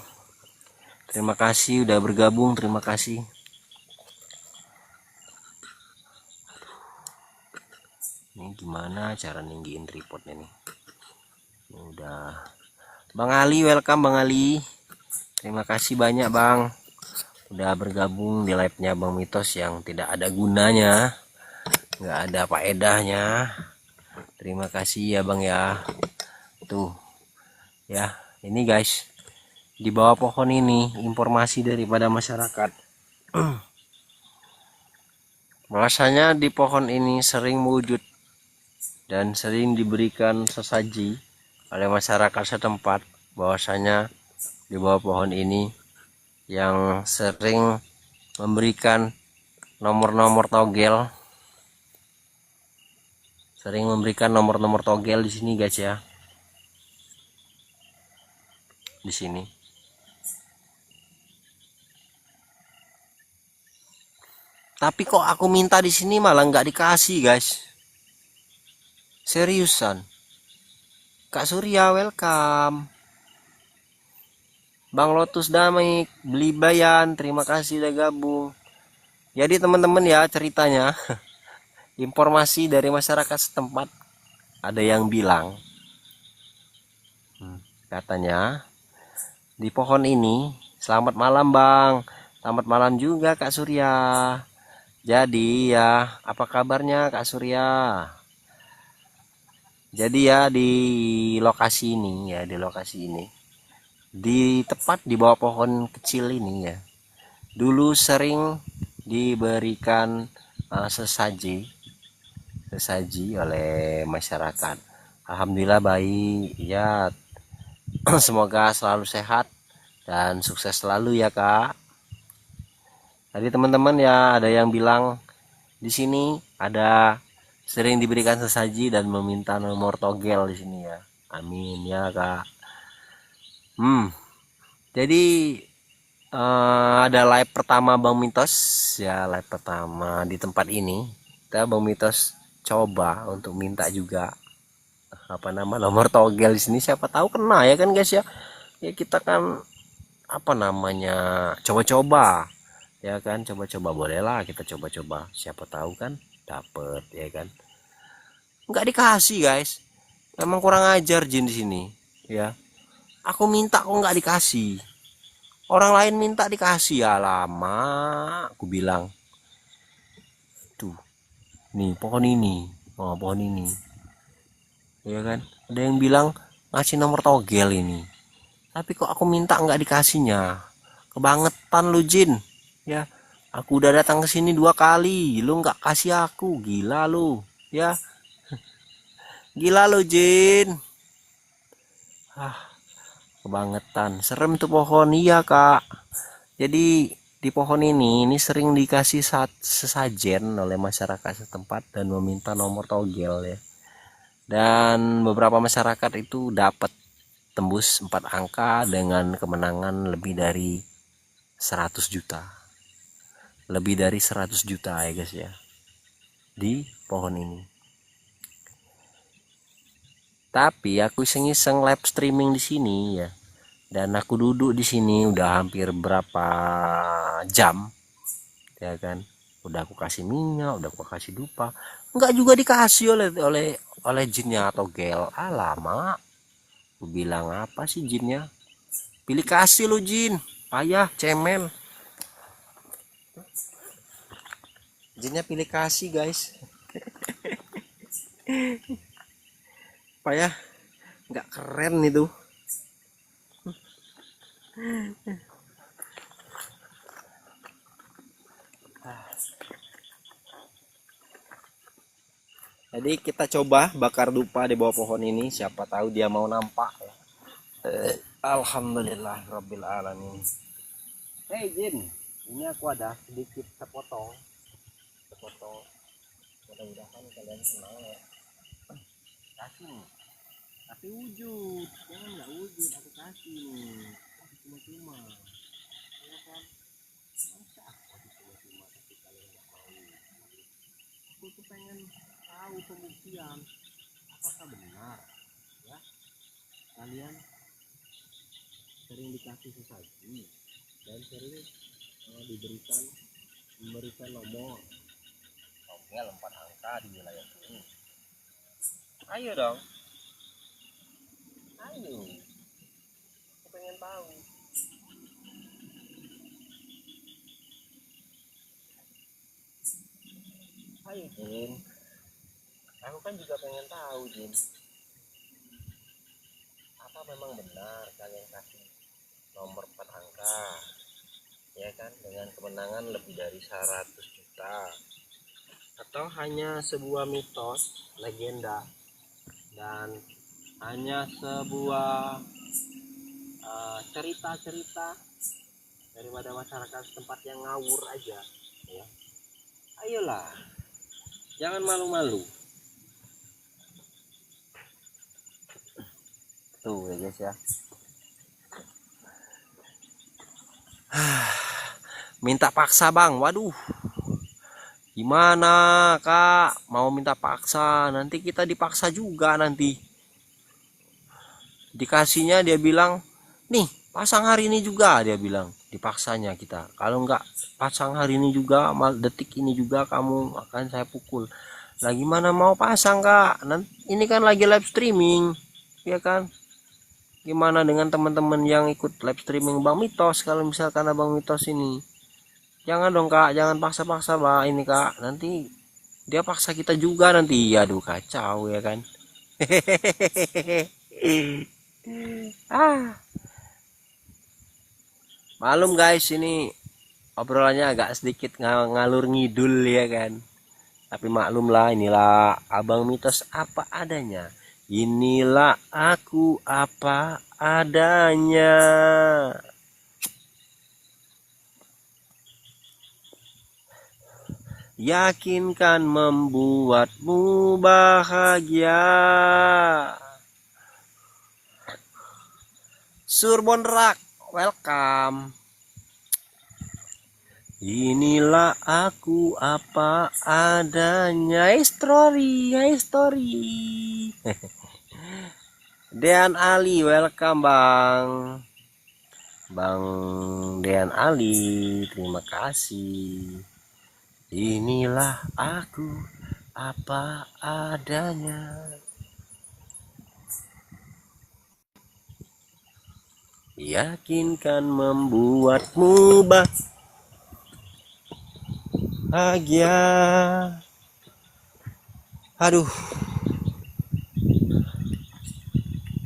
Terima kasih udah bergabung. Terima kasih. Ini gimana cara ninggiin tripodnya nih? Ini udah. Bang Ali, welcome Bang Ali. Terima kasih banyak Bang. Udah bergabung di live-nya Bang Mitos yang tidak ada gunanya. Nggak ada faedahnya. Terima kasih ya Bang ya. Tuh. Ya, ini guys. Di bawah pohon ini informasi daripada masyarakat. Bahwasanya di pohon ini sering wujud dan sering diberikan sesaji oleh masyarakat setempat, bahwasanya di bawah pohon ini yang sering memberikan nomor-nomor togel, sering memberikan nomor-nomor togel di sini guys ya, di sini. Tapi kok aku minta di sini malah nggak dikasih guys. Seriusan. Kak Surya welcome. Bang Lotus Damai, beli bayan, terima kasih udah gabung. Jadi teman-teman ya ceritanya, informasi dari masyarakat setempat, ada yang bilang, katanya di pohon ini, selamat malam Bang, selamat malam juga Kak Surya. Jadi ya, apa kabarnya Kak Surya? Jadi ya di lokasi ini ya, di tepat di bawah pohon kecil ini ya, dulu sering diberikan sesaji oleh masyarakat. Alhamdulillah baik ya. Semoga selalu sehat dan sukses selalu ya Kak. Tadi teman-teman ya ada yang bilang di sini ada sering diberikan sesaji dan meminta nomor togel di sini ya. Amin ya Kak. Jadi ada live pertama Bang Mitos ya, live pertama di tempat ini. Kita Bang Mitos coba untuk minta juga nomor togel di sini, siapa tahu kena ya kan guys ya. Ya kita kan coba-coba ya kan, coba-coba bolehlah kita coba-coba, siapa tahu kan dapet ya kan. Nggak dikasih guys, memang kurang ajar jin di sini ya. Aku minta kok nggak dikasih. Orang lain minta dikasih, ya lama. Aku bilang, tuh, nih pohon ini, oh pohon ini, ya kan? Ada yang bilang ngasih nomor togel ini, tapi kok aku minta nggak dikasihnya? Kebangetan lu Jin, ya. Aku udah datang ke sini 2 kali, lu nggak kasih aku, gila lu, ya. Gila lu Jin. Ah, kebangetan. Serem tuh pohon, iya Kak. Jadi di pohon ini sering dikasih sesajen oleh masyarakat setempat dan meminta nomor togel ya. Dan beberapa masyarakat itu dapat tembus 4 angka dengan kemenangan lebih dari 100 juta. Lebih dari 100 juta ya guys ya. Di pohon ini. Tapi aku iseng-iseng live streaming di sini ya. Dan aku duduk di sini udah hampir berapa jam, ya kan? Udah aku kasih minyak, udah aku kasih dupa, enggak juga dikasih oleh jinnya atau gel. Alamak, aku bilang apa sih jinnya? Pilih kasih lo jin, payah cemen. Jinnya pilih kasih guys, payah, nggak keren itu. Jadi kita coba bakar dupa di bawah pohon ini, siapa tahu dia mau nampak ya. Alhamdulillah Rabbil Alamin. Hei Jin, ini aku ada sedikit sepotong. Mudah-mudahan kalian senang ya. Kasih nih. Tapi wujud, jangan nggak wujud, aku kasih nih. Kasih cuma-cuma. Ya kan? Masa aku kasih cuma-cuma tapi kalian nggak mau. Aku tuh pengen tahu pembuktian apakah benar ya kalian sering dikasih sesaji dan sering memberikan nomor togel 4 angka di wilayah ini. Ayo dong, ayo, aku pengen tahu. Ayo Jin, aku kan juga pengen tahu Jin, apa memang benar kalian kasih nomor 4 angka ya kan, dengan kemenangan lebih dari 100 juta, atau hanya sebuah mitos, legenda, dan hanya sebuah cerita-cerita daripada masyarakat setempat yang ngawur aja ya. Ayolah, jangan malu-malu. Tuh ya guys ya. Minta paksa bang, waduh. Gimana kak, mau minta paksa, nanti kita dipaksa juga nanti. Dikasihnya dia bilang, nih pasang hari ini juga, dia bilang. Dipaksanya kita, kalau enggak pasang hari ini juga, detik ini juga kamu akan saya pukul. Lah gimana mau pasang kak, nanti, ini kan lagi live streaming, ya kan? Gimana dengan teman-teman yang ikut live streaming Bang Mitos, kalau misalkan Abang Mitos ini? Jangan dong kak, jangan paksa-paksa bang ini kak, nanti dia paksa kita juga nanti. Aduh kacau ya kan. Ah, malum guys, ini obrolannya agak sedikit ngalur ngidul ya kan. Tapi maklum lah, inilah Abang Mitos apa adanya. Inilah aku apa adanya. Yakinkan membuatmu bahagia. Surbon Rak, welcome. Inilah aku apa adanya. Story. Dean Ali, welcome bang. Bang Dean Ali, terima kasih. Inilah aku apa adanya. yakinkan membuatmu bahagia. Aduh,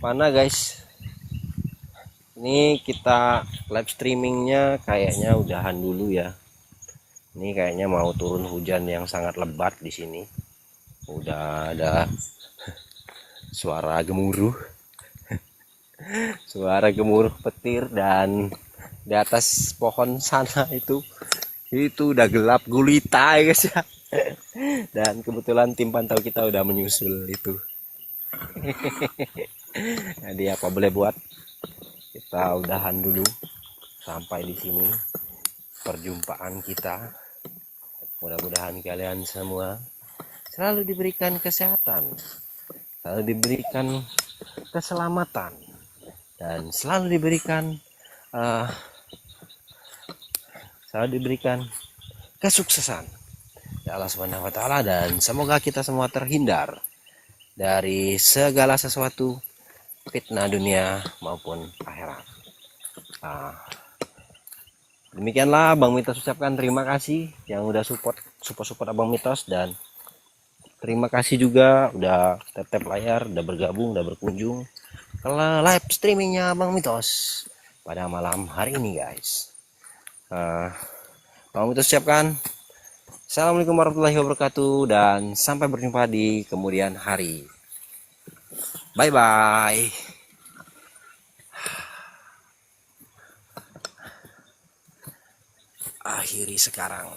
mana guys? Ini kita live streamingnya kayaknya udahan dulu ya. Ini kayaknya mau turun hujan yang sangat lebat di sini. Udah ada suara gemuruh, suara gemuruh petir, dan di atas pohon sana itu udah gelap gulita ya guys ya. Dan kebetulan tim pantau kita udah menyusul itu. Jadi apa boleh buat, kita udahan dulu sampai di sini perjumpaan kita. Mudah-mudahan kalian semua selalu diberikan kesehatan, selalu diberikan keselamatan, dan selalu diberikan kesuksesan ya Allah Subhanahu wa taala, dan semoga kita semua terhindar dari segala sesuatu fitnah dunia maupun akhirat. Demikianlah Bang Mitos ucapkan terima kasih yang udah support Abang Mitos, dan terima kasih juga udah tap layar, udah bergabung, udah berkunjung ke live streamingnya Bang Mitos pada malam hari ini guys. Bang Mitos ucapkan Assalamualaikum warahmatullahi wabarakatuh, dan sampai berjumpa di kemudian hari. Bye bye. Akhiri sekarang.